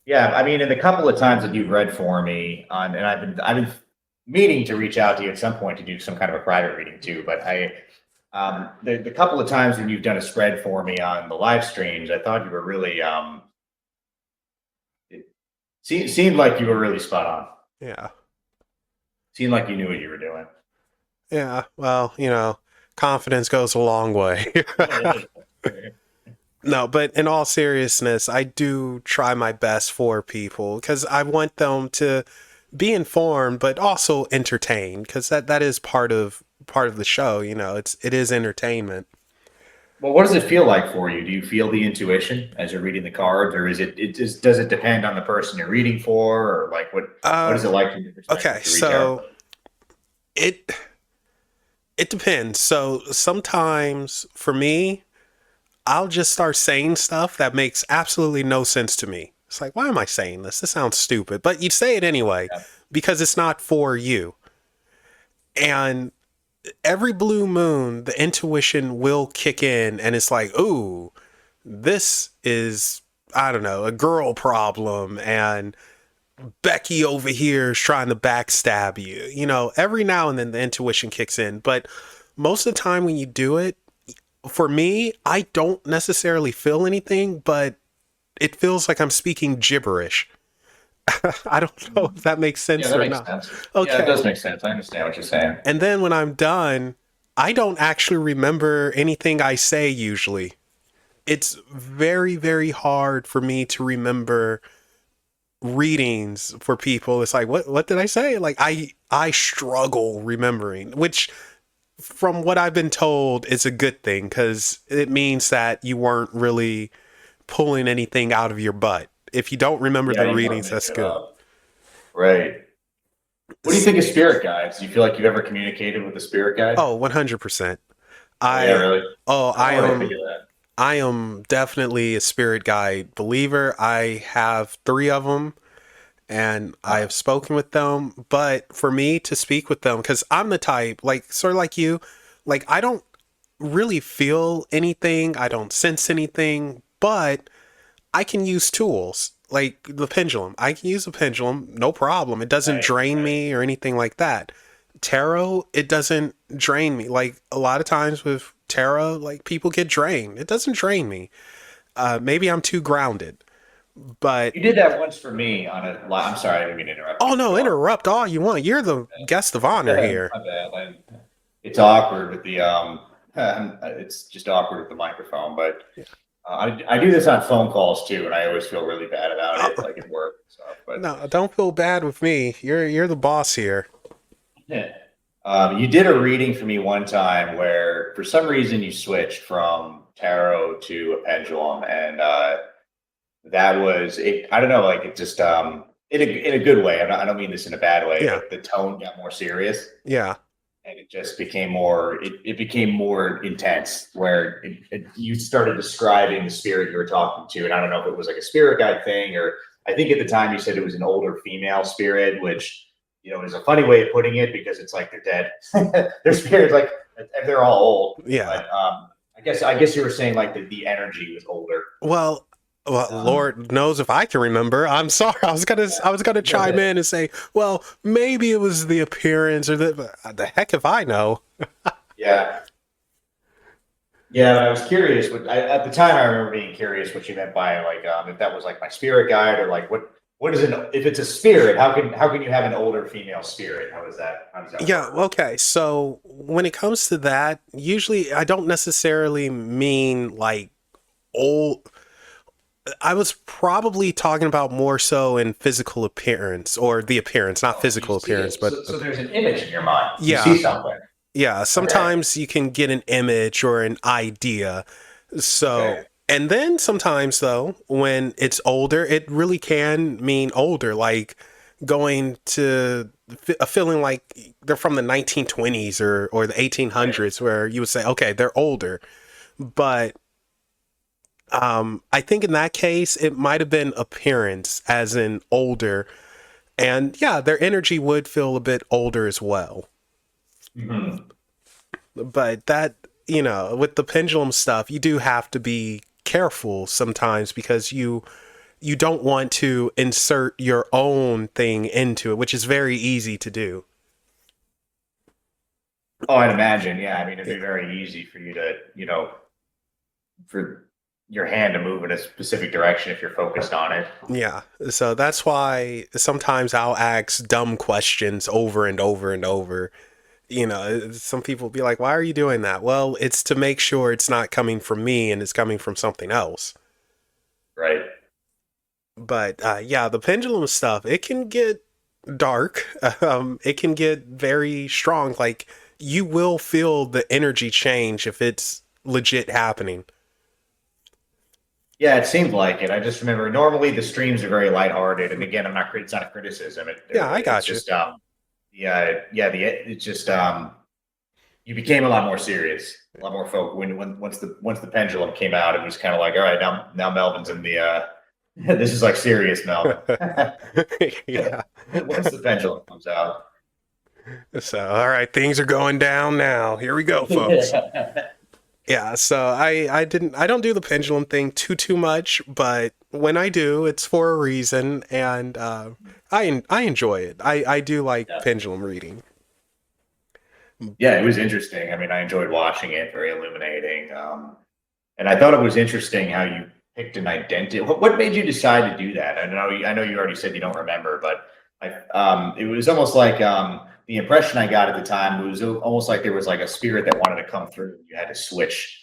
B: Yeah, I mean, in the couple of times that you've read for me and I've been meaning to reach out to you at some point to do some kind of a private reading too. But the couple of times when you've done a spread for me on the live streams, I thought you were really, it seemed like you were really spot on.
A: Yeah.
B: Seemed like you knew what you were doing.
A: Yeah. Well, confidence goes a long way. No, but in all seriousness, I do try my best for people because I want them to be informed, but also entertained, because that is part of the show. It is entertainment.
B: Well, what does it feel like for you? Do you feel the intuition as you're reading the cards, or does it depend on the person you're reading for, or like what is it like from your perspective
A: Okay,
B: to reach out?
A: so it it depends. So sometimes for me, I'll just start saying stuff that makes absolutely no sense to me. It's like, why am I saying this? This sounds stupid. But you say it anyway
B: Yeah.
A: because it's not for you. And every blue moon, the intuition will kick in and it's like, ooh, this is, I don't know, a girl problem. And Becky over here is trying to backstab you. Every now and then the intuition kicks in. But most of the time when you do it, for me, I don't necessarily feel anything, but it feels like I'm speaking gibberish. I don't know if that makes
B: Yeah,
A: sense
B: that
A: or
B: makes
A: not.
B: sense. Yeah, it
A: Okay.
B: does make sense. I understand what you're saying.
A: And then when I'm done, I don't actually remember anything I say usually. It's very, very hard for me to remember readings for people. It's like, what did I say? Like I struggle remembering, which from what I've been told is a good thing because it means that you weren't really pulling anything out of your butt. If you don't remember
B: Yeah,
A: the
B: you want
A: readings,
B: to make
A: that's
B: it
A: good.
B: up. Right. What do you think of spirit guides? Do you feel like you've ever communicated with a spirit guide?
A: Oh, 100%.
B: Oh, yeah,
A: I
B: really?
A: oh,
B: I don't know what I think of that.
A: I am definitely a spirit guide believer. I have 3 of them and I
B: Huh.
A: have spoken with them, but for me to speak with them cuz I'm the type like sort of like you, like I don't really feel anything, I don't sense anything, but I can use tools like the pendulum. I can use a pendulum, no problem. It doesn't
B: Right,
A: drain
B: right.
A: me or anything like that. Tarot, it doesn't drain me. Like a lot of times with tarot, like people get drained. It doesn't drain me. Maybe I'm too grounded, but
B: You did that once for me on I'm sorry, I didn't mean to interrupt
A: oh
B: you.
A: no,
B: Go on.
A: interrupt all you want. You're the guest of honor here.
B: My bad. It's awkward with the it's just awkward with the microphone, but I do this on phone calls too, and I always feel really bad about it,
A: Oh,
B: like at work and stuff. But
A: no, don't feel bad with me. You're the boss here.
B: yeah. You did a reading for me one time where, for some reason, you switched from tarot to a pendulum, and that was it. I don't know, like it just in a good way. I don't mean this in a bad way,
A: Yeah,
B: but the tone got more serious.
A: yeah,
B: And it just became it became more intense where you started describing the spirit you were talking to, and I don't know if it was like a spirit guide thing, or I think at the time you said it was an older female spirit, which is a funny way of putting it because it's like they're dead. Their spirits, like, they're all old,
A: yeah.
B: but I guess you were saying like the energy was older.
A: Well,
B: um
A: Lord knows if I can remember. I'm sorry. I was gonna chime in and say, well, maybe it was the appearance or the heck if I know.
B: yeah. Yeah, but I was curious. At the time, I remember being curious what you meant by like if that was like my spirit guide, or like what is it? If it's a spirit, how can you have an older female spirit? How does that
A: Yeah.
B: work?
A: Okay. So when it comes to that, usually I don't necessarily mean like old. I was probably talking about more so in physical appearance or the appearance, not
B: Oh, so you
A: physical
B: see
A: appearance,
B: it.
A: but
B: So there's an image in your mind. You see
A: yeah,
B: something.
A: yeah.
B: Okay.
A: Sometimes you can get an image or an idea.
B: Okay.
A: So, and then sometimes though, when it's older, it really can mean older, like going to a feeling like they're from the 1920s or the
B: Right.
A: 1800s, where you would say, okay, they're older. But I think in that case, it might have been appearance, as in older. And yeah, their energy would feel a bit older as well.
B: Mhm.
A: But that, with the pendulum stuff, you do have to be careful sometimes because you don't want to insert your own thing into it, which is very easy to do.
B: Oh, I'd imagine. Yeah. I mean, it'd be very easy for you to, for your hand to move in a specific direction if you're focused on it.
A: Yeah. So that's why sometimes I'll ask dumb questions over and over and over. Some people be like, why are you doing that? Well, it's to make sure it's not coming from me and it's coming from something else.
B: Right.
A: But yeah, the pendulum stuff, it can get dark. It can get very strong. Like, you will feel the energy change if it's legit happening.
B: Yeah, it seemed like it. I just remember normally the streams are very lighthearted, and again, it's not a criticism.
A: Yeah, I
B: It's
A: got you.
B: just it's just you became a lot more serious, a lot more folk when once the pendulum came out. It was kind of like, all right, now Melvin's in the this is like serious Melvin.
A: Yeah.
B: Once the pendulum comes out.
A: So, all right, things are going down now. Here we go, folks. Yeah, so I don't do the pendulum thing too much, but when I do, it's for a reason, and I enjoy it. I do like
B: Yeah.
A: pendulum reading.
B: Yeah, it was interesting. I mean, I enjoyed watching it, very illuminating. And I thought it was interesting how you picked an identity. What made you decide to do that? I know you already said you don't remember, but it was almost like the impression I got at the time was almost like there was like a spirit that wanted to come through. You had to switch,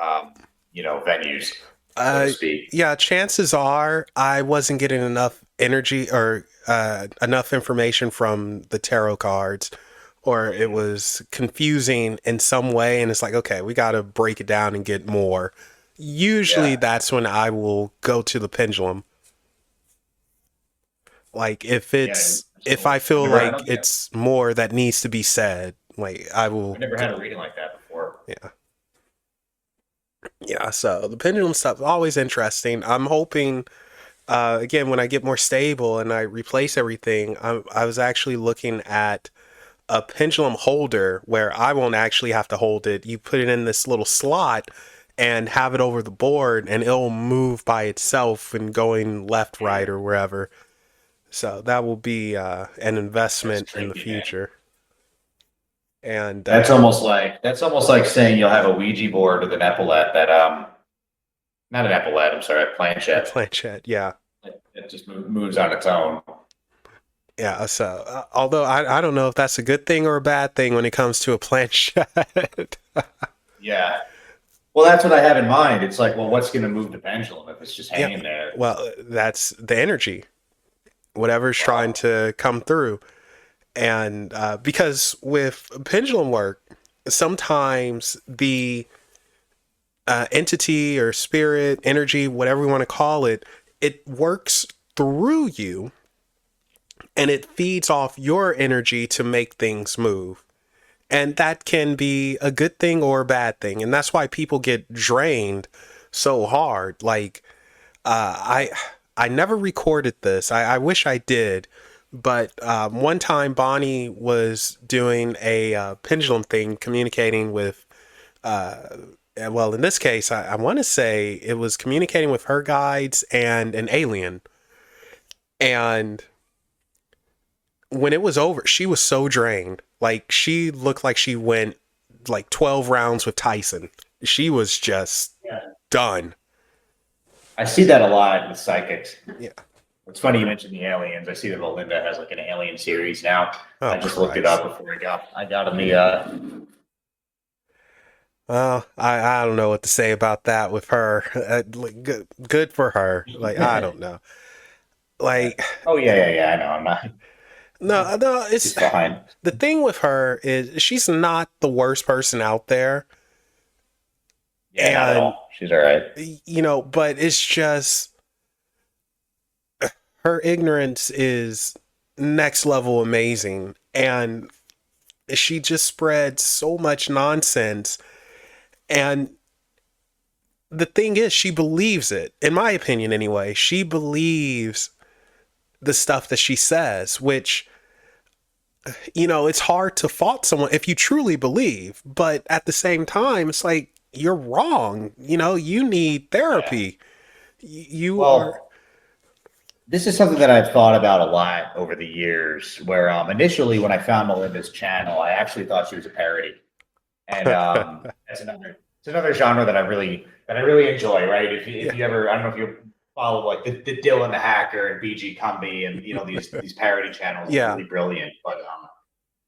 B: um, venues, so to speak.
A: Yeah, chances are I wasn't getting enough energy or enough information from the tarot cards, or it was confusing in some way. And it's like, okay, we got to break it down and get more. Usually
B: Yeah,
A: that's when I will go to the pendulum. Like,
B: yeah.
A: if
B: So
A: I
B: I
A: feel
B: never,
A: like it's more that needs to be said, like I
B: I
A: will
B: never had a
A: go.
B: reading like that before.
A: Yeah. Yeah. So the pendulum stuff is always interesting. I'm hoping again, when I get more stable and I replace everything, I was actually looking at a pendulum holder where I won't actually have to hold it. You put it in this little slot and have it over the board, and it'll move by itself and going left, right, or wherever. So that will be an
B: That's
A: investment in the
B: tricky, man.
A: future. And
B: That's almost like saying you'll have a Ouija board with an epaulette that not an epaulette, I'm sorry, a
A: a
B: planchette.
A: planchette, yeah.
B: It just moves on its own.
A: Yeah, so although I don't know if that's a good thing or a bad thing when it comes to a planchette.
B: Yeah. Well, that's what I have in mind. It's like, well, what's going to move the pendulum if it's just
A: Yeah,
B: hanging there?
A: well, that's the energy, whatever's trying
B: Wow.
A: to come through. And because with pendulum work, sometimes the entity or spirit, energy, whatever we want to call it, it works through you and it feeds off your energy to make things move. And that can be a good thing or a bad thing. And that's why people get drained so hard. Like, I never recorded this. I wish I did. But one time Bonnie was doing a pendulum thing, communicating with, well, in this case, I want to say it was communicating with her guides and an alien. And when it was over, she was so drained. Like, she looked like she went like 12 rounds with Tyson. She was just
B: Yeah.
A: done.
B: I see that a lot with psychics.
A: Yeah.
B: It's funny you mentioned the aliens. I see that Belinda has like an alien series now.
A: Oh,
B: I just looked it
A: Christ.
B: up before I got on the
A: Well, I don't know what to say about that with her. Like, good for her. Like, I don't know.
B: yeah.
A: Like,
B: Oh yeah. I know. I'm not.
A: no, it's
B: She's fine.
A: the thing with her is she's not the worst person out there.
B: Yeah, not at
A: And,
B: all. She's all right.
A: but it's just her ignorance is next level amazing. And she just spreads so much nonsense. And the thing is, she believes it. In my opinion, anyway, she believes the stuff that she says, which, it's hard to fault someone if you truly believe. But at the same time, it's like, you're wrong. You need
B: Yeah.
A: therapy. You are.
B: Well, this is something that I've thought about a lot over the years. Where initially, when I found Melinda's channel, I actually thought she was a parody, and it's another genre that I really enjoy. Right? If
A: Yeah.
B: you ever, I don't know if you follow like the Dylan the Hacker and BG Cumby and these parody channels are
A: Yeah.
B: really brilliant. But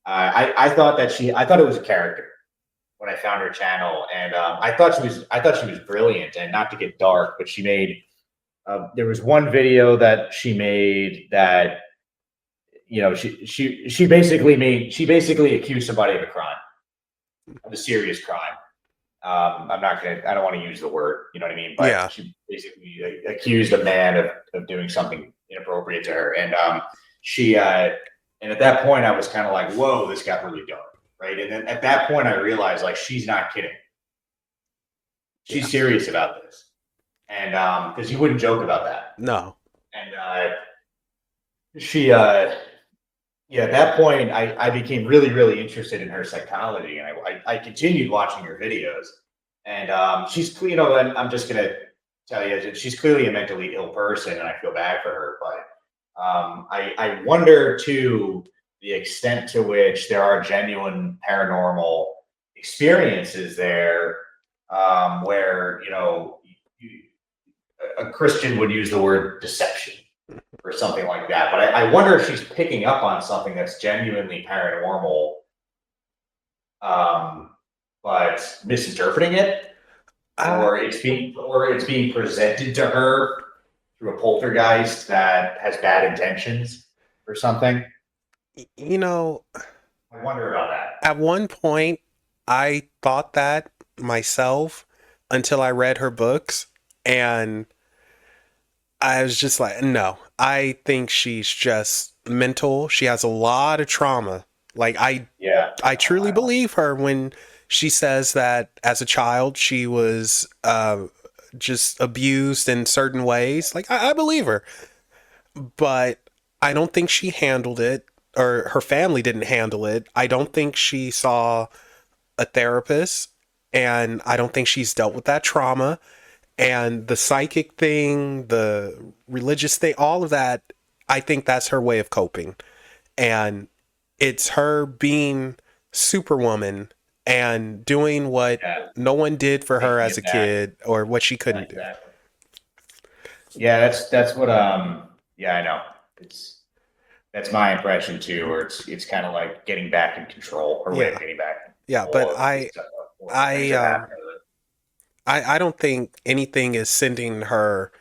B: I thought I thought it was a character when I found her channel, and I thought she was brilliant. And not to get dark, but she made there was one video that she made that she basically accused somebody of a crime, of a serious crime. I don't want to use the word, you know what I mean, but
A: Yeah.
B: she basically accused a man of doing something inappropriate to her, and and at that point I was kind of like, whoa, this got really dark, right? And then at that point I realized like she's not kidding,
A: Yeah.
B: she's serious about this, and because you wouldn't joke about that,
A: No.
B: and she yeah, at that point I became really really interested in her psychology, and I continued watching her videos, and she's and I'm just gonna tell you that she's clearly a mentally ill person, and I feel bad for her, but I wonder to the extent to which there are genuine paranormal experiences there, where a Christian would use the word deception or something like that. But I wonder if she's picking up on something that's genuinely paranormal, but misinterpreting it,
A: Uh,
B: or it's being presented to her through a poltergeist that has bad intentions or something.
A: you know,
B: I wonder about that.
A: at one point, I thought that myself until I read her books, and I was just like, no, I think she's just mental. She has a lot of trauma. Like
B: Yeah.
A: I truly believe her when she says that as a child she was just abused in certain ways. Like I believe her, but I don't think she handled it, or her family didn't handle it. I don't think she saw a therapist, and I don't think she's dealt with that trauma. And the psychic thing, the religious thing, all of that, I think that's her way of coping. And it's her being Superwoman and doing what
B: Yeah.
A: no one did for her
B: Taking
A: as
B: it
A: a
B: back.
A: kid, or what she
B: Yeah,
A: couldn't do.
B: exactly. Yeah, that's what yeah, I know. It's That's my impression too, where it's kind of like getting back in control, or way of
A: Yeah.
B: getting back in
A: Yeah, but
B: control of these things
A: I
B: that happen.
A: I don't think anything is sending her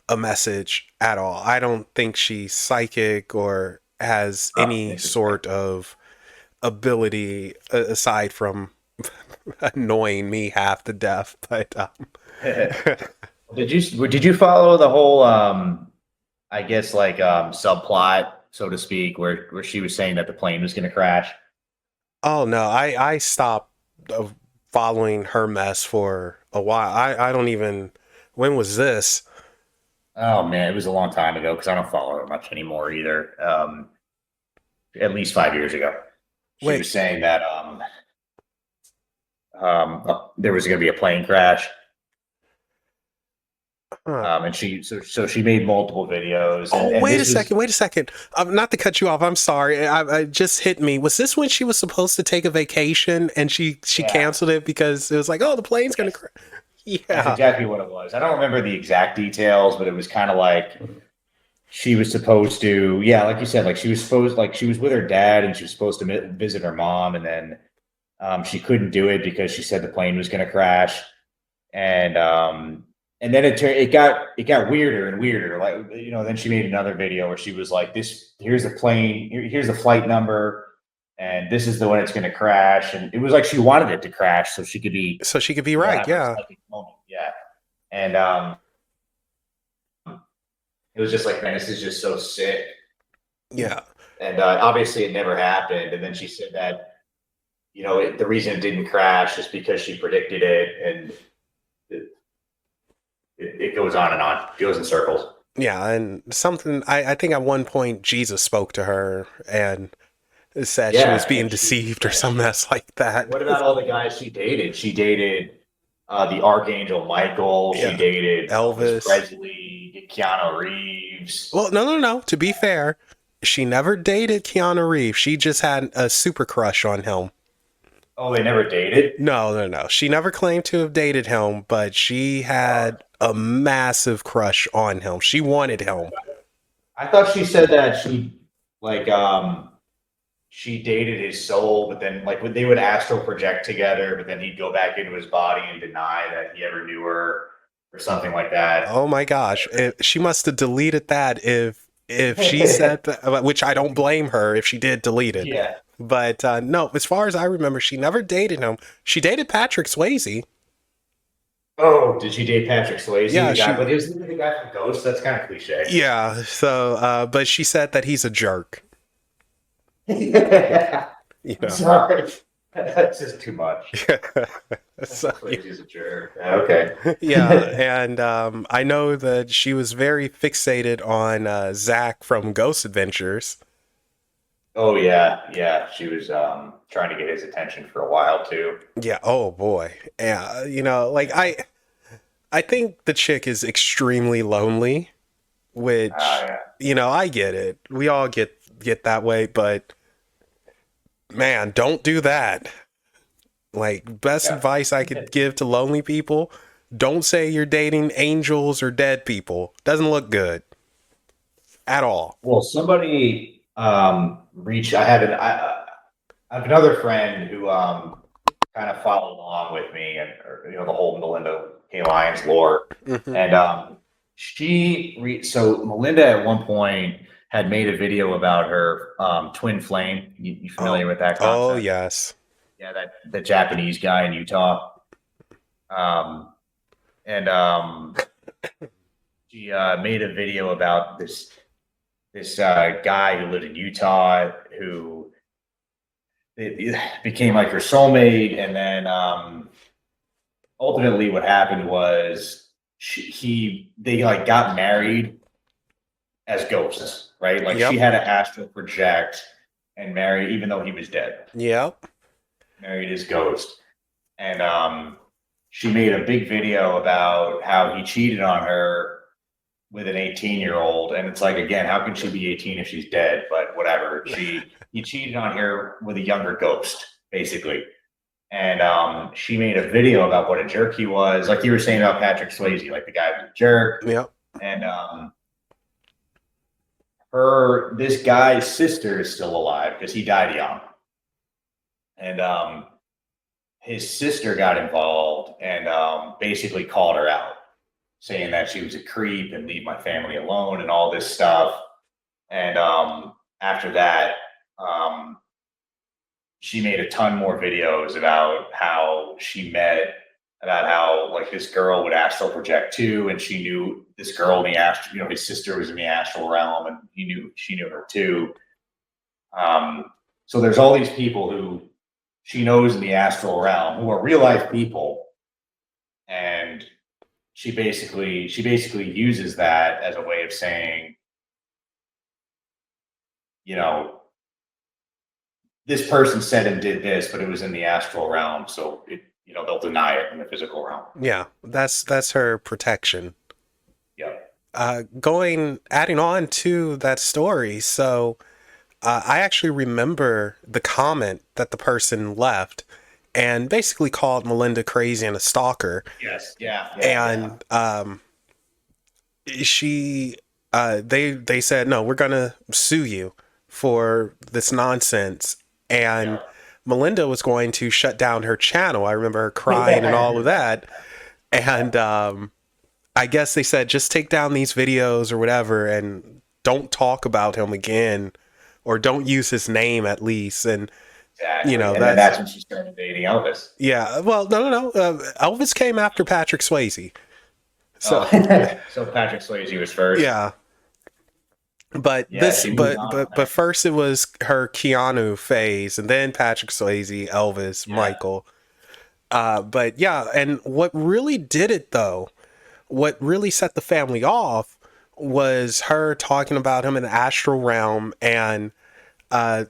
A: a message at all. I don't think she's psychic or has
B: Oh,
A: any
B: interesting.
A: sort of ability aside from annoying me half to death. But
B: Did you follow the whole I guess like subplot, so to speak, where she was saying that the plane was going to crash?
A: oh no, I stopped following her mess for a while. I don't even. When was this?
B: Oh man, it was a long time ago because I don't follow her much anymore either. At least 5 years ago, she
A: Wait.
B: was saying that there was going to be a plane crash.
A: Huh.
B: And so she made multiple videos,
A: Oh,
B: and
A: wait a
B: this was
A: second. Wait a second. Not to cut you off. I'm sorry. I just hit me. Was this when she was supposed to take a vacation and she
B: yeah,
A: canceled it because it was like, oh, the plane's gonna
B: that's,
A: crash?
B: that's
A: Yeah.
B: exactly what it was. I don't remember the exact details, but it was kind of like she was supposed to, yeah, like you said, like she was with her dad and she was supposed to visit her mom, and then she couldn't do it because she said the plane was going to crash, and then it got weirder and weirder. Like then she made another video where she was like, "This here's the plane, here's the flight number, and this is the one it's going to crash." And it was like she wanted it to crash so she could be,
A: So she could be right.
B: have her
A: Yeah.
B: psychic moment. Yeah, and it was just like, man, this is just so sick.
A: Yeah.
B: And obviously, it never happened. And then she said that the reason it didn't crash is because she predicted it, and it goes on and on. It goes in circles.
A: Yeah. And something. I think at one point Jesus spoke to her and said she was
B: Yeah,
A: being deceived or some mess like that.
B: what about all the guys she dated? She dated the Archangel Michael. She
A: Yeah.
B: dated Elvis
A: Elvis.
B: Presley. Keanu Reeves.
A: Well, no. To be fair, she never dated Keanu Reeves. She just had a super crush on him.
B: Oh, they never dated?
A: No. She never claimed to have dated him, but she
B: Oh,
A: had a massive crush on him. She wanted him.
B: I thought she said that like she dated his soul, but then like they would astral project together, but then he'd go back into his body and deny that he ever knew her or something like that.
A: Oh my gosh, she must have deleted that if she said that, which I don't blame her if she did delete it.
B: Yeah.
A: But no, as far as I remember, she never dated him. She dated Patrick Swayze.
B: Oh, did she date Patrick Swayze,
A: Yeah,
B: the guy?
A: she.
B: But isn't he the guy from Ghost? That's kind of cliche.
A: Yeah. So, but she said that he's a jerk.
B: I'm
A: You know.
B: sorry. That's just too much.
A: So,
B: Swayze's a jerk. Okay.
A: yeah, and I know that she was very fixated on Zach from Ghost Adventures.
B: Oh yeah. She was trying to get his attention for a while too.
A: Yeah. Oh boy. Yeah. Like I think the chick is extremely lonely,
B: Ah,
A: which
B: yeah.
A: I get it. We all get that way, but man, don't do that. Like best
B: Yeah.
A: advice I could give to lonely people, don't say you're dating angels or dead people. Doesn't look good at all.
B: Well, somebody reached. I have another friend who kind of followed along with me, and the whole Melinda K. Lyons lore,
A: Hmm.
B: and so Melinda at one point had made a video about her twin flame. You
A: Oh.
B: familiar with that
A: Oh
B: concept?
A: yes.
B: Yeah, that the Japanese guy in Utah. Um, and she made a video about this guy who lived in Utah who it became like her soulmate, and then ultimately what happened was they like got married as ghosts, right? Like she
A: Yep.
B: had to astral project and marry, even though he was dead,
A: Yep.
B: married his ghost, and she made a big video about how he cheated on her with an 18-year-old, and it's like, again, how can she be 18 if she's dead? But whatever, he cheated on her with a younger ghost, basically. And she made a video about what a jerk he was, like you were saying about Patrick Swayze, like the guy was a jerk.
A: Yep.
B: And this guy's sister is still alive because he died young, and his sister got involved and basically called her out, saying that she was a creep and leave my family alone and all this stuff. And after that, she made a ton more videos about how she met, about how like this girl would astral project too, and she knew this girl in the astral, his sister was in the astral realm, and she knew her too. So there's all these people who she knows in the astral realm who are real life people, and she basically uses that as a way of saying, this person said and did this, but it was in the astral realm, so they'll deny it in the physical realm.
A: Yeah. That's her protection.
B: Yeah.
A: Adding on to that story. So, I actually remember the comment that the person left and basically called Melinda crazy and a stalker.
B: Yes. Yeah.
A: And they said, no, we're gonna sue you for this nonsense. And Melinda was going to shut down her channel. I remember her crying and all of that. And I guess they said, just take down these videos or whatever and don't talk about him again, or don't use his name at least. And
B: Exactly. And then that's when she started dating Elvis.
A: Yeah. Well, no. Elvis came after Patrick Swayze. So
B: so Patrick Swayze was first.
A: yeah. But but first it was her Keanu phase, and then Patrick Swayze, Elvis, Michael. But yeah, and what really did it though, what really set the family off was her talking about him in the astral realm, and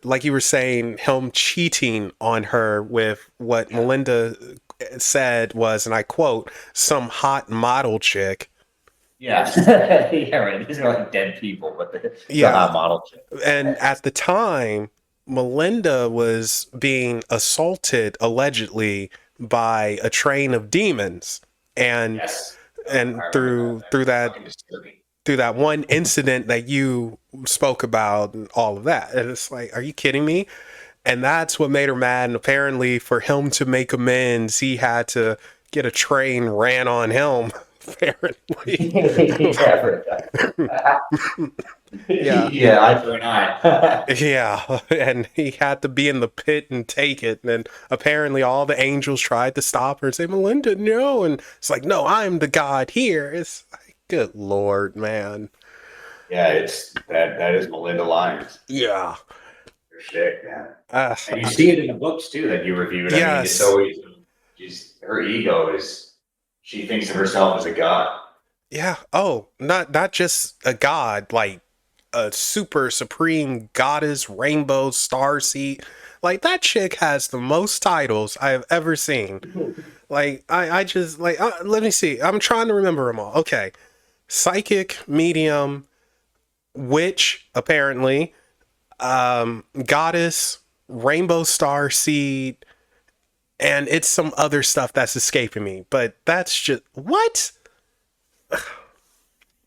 A: like you were saying, him cheating on her with what Melinda said was, and I quote, some hot model chick.
B: Yeah. Yeah, right. These are like dead people, but the
A: Yeah.
B: hot model.
A: And at the time, Melinda was being assaulted allegedly by a train of demons. And
B: Yes. I
A: and
B: remember that. That's fucking disturbing.
A: through that one incident that you spoke about and all of that. And it's like, are you kidding me? And that's what made her mad. And apparently, for him to make amends, he had to get a train ran on him. Apparently,
B: Yeah, I've heard that.
A: yeah,
B: Yeah, eye for an eye.
A: yeah. And he had to be in the pit and take it. And apparently, all the angels tried to stop her and say, "Melinda, no!" And it's like, "No, I'm the god here." It's like, good lord, man.
B: Yeah, it's that is Melinda Lyons.
A: Yeah.
B: Her shit, man.
A: Uh,
B: And you see it in the books too that you reviewed. I mean, it's
A: yes.
B: always she's her ego is she thinks of herself as a god.
A: Yeah. Oh, not just a god, like a super supreme goddess, rainbow star seed. Like that chick has the most titles I have ever seen. Like I just like let me see. I'm trying to remember them all. Okay, psychic, medium, witch, apparently, goddess, rainbow star seed, and it's some other stuff that's escaping me. But that's just what?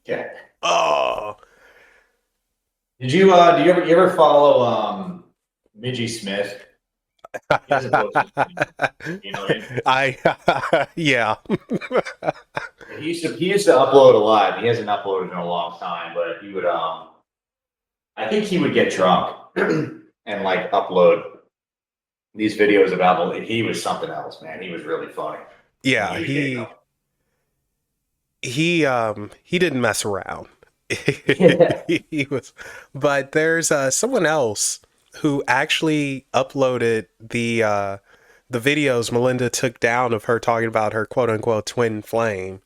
B: Yeah.
A: Oh,
B: Do you ever follow Midgie Smith? He doesn't post anything, you know what I mean?
A: yeah.
B: He used to upload a lot. He hasn't uploaded in a long time, but he would I think he would get drunk and like upload these videos about he was something else, man. He was really funny when
A: Yeah,
B: he was getting
A: he didn't mess around.
B: up.
A: He was, but there's someone else who actually uploaded the videos Melinda took down of her talking about her quote unquote twin flame.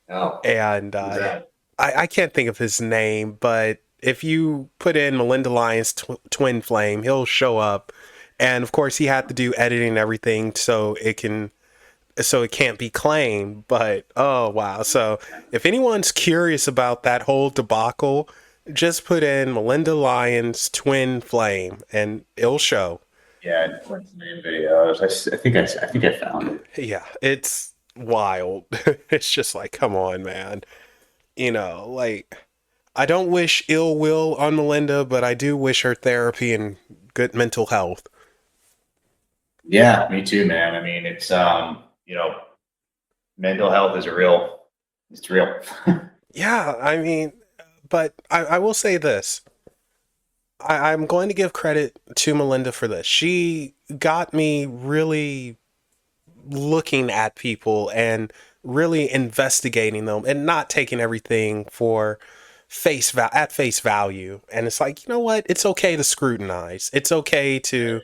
B: Oh,
A: And
B: who's that?
A: I can't think of his name, but if you put in Melinda Lyons twin flame, he'll show up. And of course, he had to do editing and everything so it can't be claimed. But oh wow! So if anyone's curious about that whole debacle, just put in Melinda Lyons twin flame, and it'll show.
B: Yeah, twin flame videos. I think I found it.
A: Yeah, it's wild. It's just like, come on, man. Like I don't wish ill will on Melinda, but I do wish her therapy and good mental health.
B: Yeah, me too, man. I mean, it's mental health is real. It's real.
A: Yeah, I mean, but I will say this. I'm going to give credit to Melinda for this. She got me really looking at people and really investigating them and not taking everything for at face value. And it's like, you know what? It's okay to scrutinize. It's okay to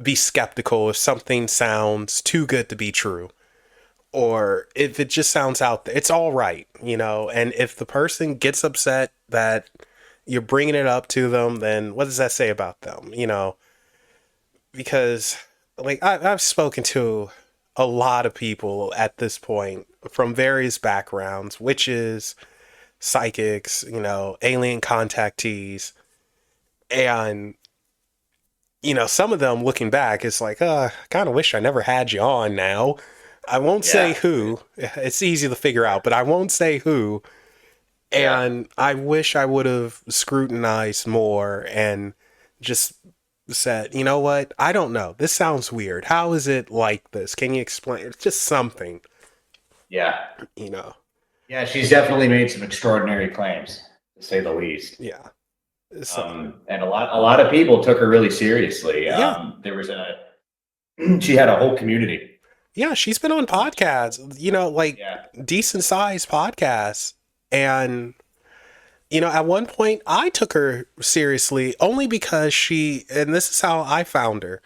A: be skeptical if something sounds too good to be true, or if it just sounds out there. It's all right, and if the person gets upset that you're bringing it up to them, then what does that say about them, because like I've spoken to a lot of people at this point from various backgrounds, witches, psychics, alien contactees, and some of them looking back, it's like, I kind of wish I never had you on now. I won't say
B: Yeah,
A: who. It's easy to figure out, but I won't say who.
B: yeah,
A: And I wish I would have scrutinized more and just said, you know what? I don't know. This sounds weird. How is it like this? Can you explain? It's just something,
B: yeah,
A: you know?
B: yeah. She's definitely made some extraordinary claims, to say the least.
A: Yeah. So,
B: And a lot of people took her really seriously.
A: yeah.
B: She had a whole community.
A: Yeah. She's been on podcasts, like
B: Yeah,
A: decent sized podcasts. And at one point I took her seriously only because and this is how I found her.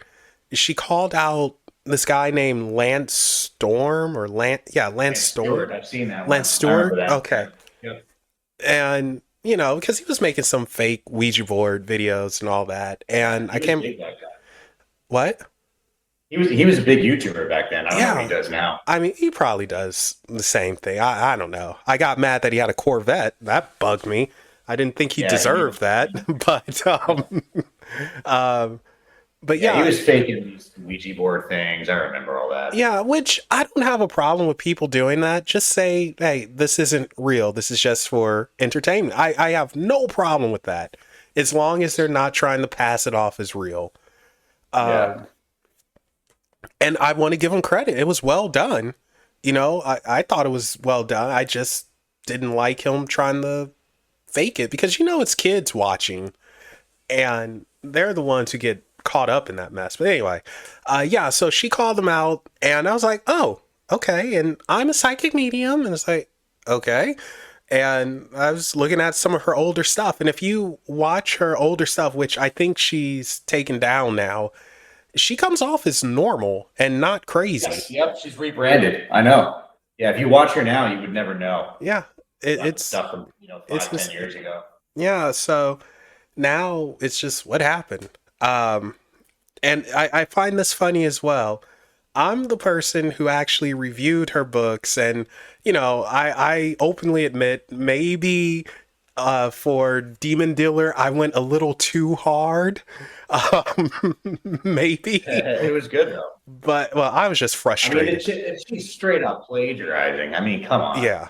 A: She called out this guy named Lance Storm Lance
B: Lance
A: Storm.
B: Stewart. I've seen that one.
A: Lance
B: I remember
A: Stewart?
B: that.
A: Okay.
B: Yeah.
A: And, because he was making some fake Ouija board videos and all that.
B: Yeah,
A: And I
B: he was
A: can't,
B: big, that guy.
A: what?
B: he was a big YouTuber back then. I don't know what he
A: Yeah.
B: does now.
A: I mean, he probably does the same thing. I don't know. I got mad that he had a Corvette. That bugged me. I didn't think he
B: Yeah, he
A: deserved that. But um but
B: yeah, he
A: yeah,
B: was faking these Ouija board things. I remember all that.
A: yeah, which I don't have a problem with people doing that. Just say, hey, this isn't real. This is just for entertainment. I have no problem with that. As long as they're not trying to pass it off as real.
B: Yeah.
A: And I want to give him credit. It was well done. I thought it was well done. I just didn't like him trying to fake it because it's kids watching and they're the ones who get caught up in that mess. But anyway, yeah, so she called them out and I was like, oh, okay. And I'm a psychic medium. And it's like, okay. And I was looking at some of her older stuff. And if you watch her older stuff, which I think she's taken down now, she comes off as normal and not crazy.
B: Yes, yep, she's rebranded. I know. Yeah, if you watch her now, you would never know.
A: Yeah, it's
B: Stuff from
A: it's
B: 5, 10 years ago.
A: yeah. So now it's just what happened. And I find this funny as well. I'm the person who actually reviewed her books, and I openly admit maybe for Demon Dealer I went a little too hard. Maybe,
B: It was good though.
A: but well, I was just
B: I mean,
A: frustrated.
B: she's straight up plagiarizing. I mean, come on.
A: Yeah,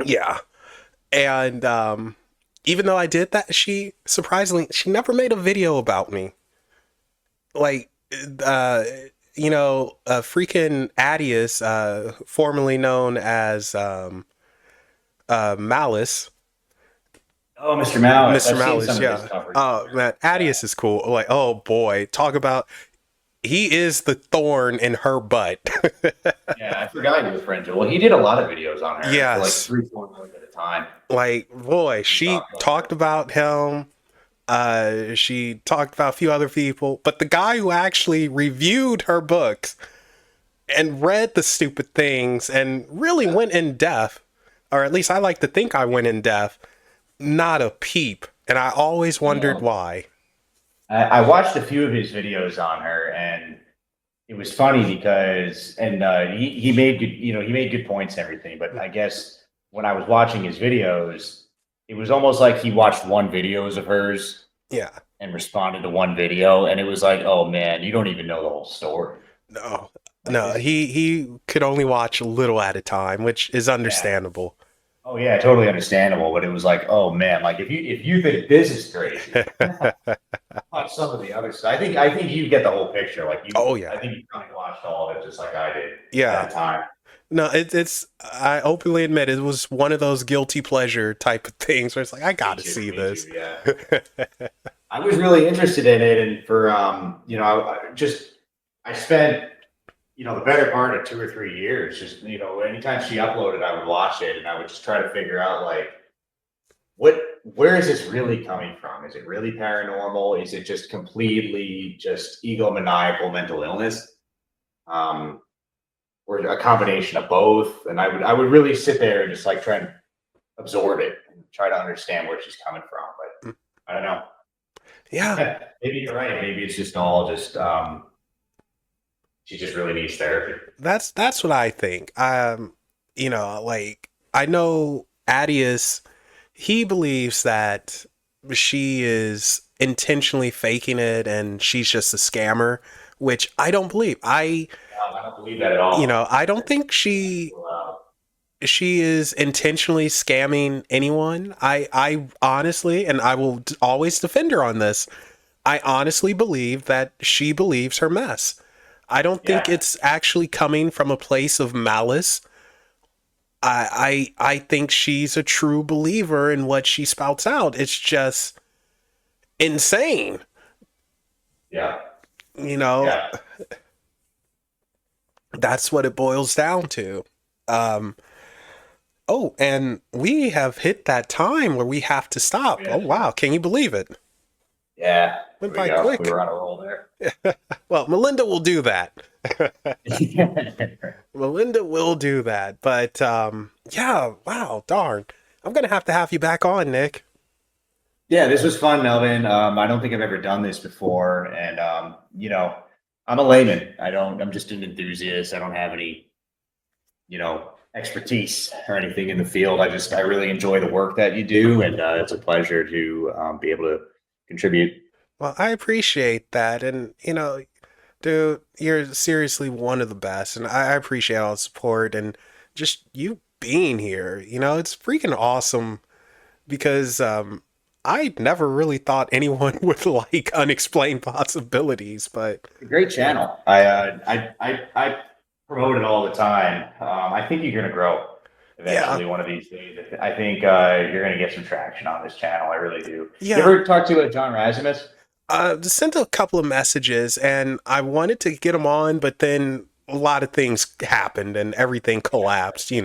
A: yeah, and even though I did that, she surprisingly she never made a video about me. Like, uh, freaking Adius, formerly known as Malice,
B: Oh, Mr. Malice.
A: Mr.
B: I've seen
A: Malice,
B: some of his
A: yeah.
B: coverage.
A: Oh man, Adius is cool. Like, oh boy, talk about he is the thorn in her butt.
B: Yeah, I forgot you were friends. Well, he did a lot of videos on her for like
A: Yes,
B: 3 4 months at a time.
A: like boy,
B: He
A: she
B: talked about
A: talked
B: her.
A: about him. She talked about a few other people, but the guy who actually reviewed her books and read the stupid things and really went in depth, or at least I like to think I went in depth, not a peep. And I always wondered
B: No.
A: why.
B: I watched a few of his videos on her, and it was funny because, and he made good, he made good points and everything. But I guess when I was watching his videos, it was almost like he watched one videos of hers
A: Yeah.
B: and responded to one video, and it was like, oh man, you don't even know the whole story.
A: No.
B: Like
A: No,
B: this,
A: he could only watch a little at a time, which is
B: yeah.
A: understandable.
B: Oh yeah, totally understandable. But it was like, oh man, like if you think this is crazy, watch some of the other stuff. I think you get the whole picture. Like you,
A: Oh
B: I
A: yeah.
B: think you kind of watched all of it just like I did at
A: Yeah.
B: the time.
A: No, it's I openly admit it was one of those guilty pleasure type of things where it's like I
B: Me
A: gotta
B: too.
A: see
B: Me
A: this.
B: too. Yeah. I was really interested in it, and for I spent the better part of 2 or 3 years just anytime she uploaded, I would watch it, and I would just try to figure out like where is this really coming from? Is it really paranormal? Is it just completely just egomaniacal mental illness? Or a combination of both? And I would really sit there and just like try and absorb it and try to understand where she's coming from. But I don't know.
A: Yeah,
B: Maybe you're right. Maybe it's just all just she just really needs therapy.
A: that's what I think. Like I know Adius, he believes that she is intentionally faking it and she's just a scammer, which I don't believe.
B: I don't believe that at all.
A: I don't think she is intentionally scamming anyone. I honestly, and I will always defend her on this. I honestly believe that she believes her mess. I don't think
B: Yeah,
A: it's actually coming from a place of malice. I think she's a true believer in what she spouts out. It's just insane.
B: yeah,
A: You know,
B: yeah.
A: that's what it boils down to. Um, oh, and we have hit that time where we have to stop. Oh,
B: Yeah.
A: wow. Can you believe it?
B: Yeah. There
A: Went
B: we
A: by
B: go. We
A: quick.
B: were on a roll there.
A: Well, Melinda will do that. Melinda will do that. But yeah, wow, darn. I'm going to have you back on, Nick.
B: Yeah, this was fun, Melvin. I don't think I've ever done this before, and I'm a layman. I'm just an enthusiast. I don't have any, expertise or anything in the field. I really enjoy the work that you do, and it's a pleasure to be able to contribute.
A: Well, I appreciate that. And, dude, you're seriously one of the best. And I appreciate all the support and just you being here. It's freaking awesome because I never really thought anyone would like Unexplained Possibilities, but
B: A great
A: yeah,
B: channel. I promote it all the time. I think you're going to grow
A: yeah,
B: eventually one of these days. I think you're going to get some traction on this channel. I really do. You
A: yeah.
B: ever talk to John Razimus?
A: Sent a couple of messages and I wanted to get them on, but then a lot of things happened and everything collapsed.
B: You'd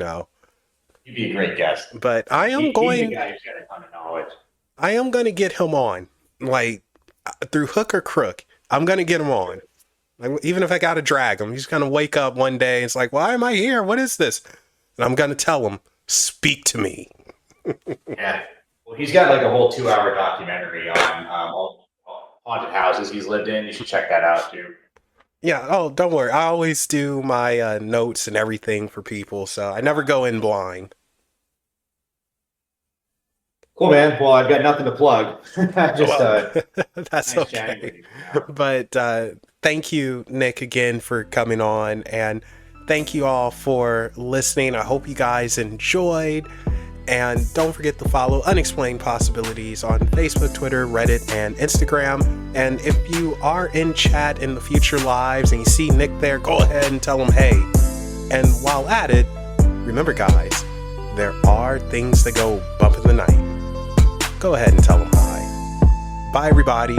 B: be a great guest.
A: But I am
B: He's a
A: going,
B: guy who's got a ton of knowledge.
A: I am going to get him on, like through hook or crook. I'm going to get him on. Like, even if I got to drag him, he's going to wake up one day and it's like, why am I here? What is this? And I'm going to tell him, speak to me.
B: Yeah. Well, he's got like a whole 2-hour documentary on all haunted houses he's lived in. You should check that out too.
A: Yeah. Oh, don't worry. I always do my notes and everything for people. So I never go in blind.
B: Cool, man. Well, I've got nothing to plug. Just
A: Well, that's
B: nice chatting with
A: okay.
B: you.
A: But thank you, Nick, again for coming on. And thank you all for listening. I hope you guys enjoyed. And don't forget to follow Unexplained Possibilities on Facebook, Twitter, Reddit, and Instagram. And if you are in chat in the future lives and you see Nick there, go ahead and tell him hey. And while at it, remember, guys, there are things that go bump in the night. Go ahead and tell them hi. Bye, everybody.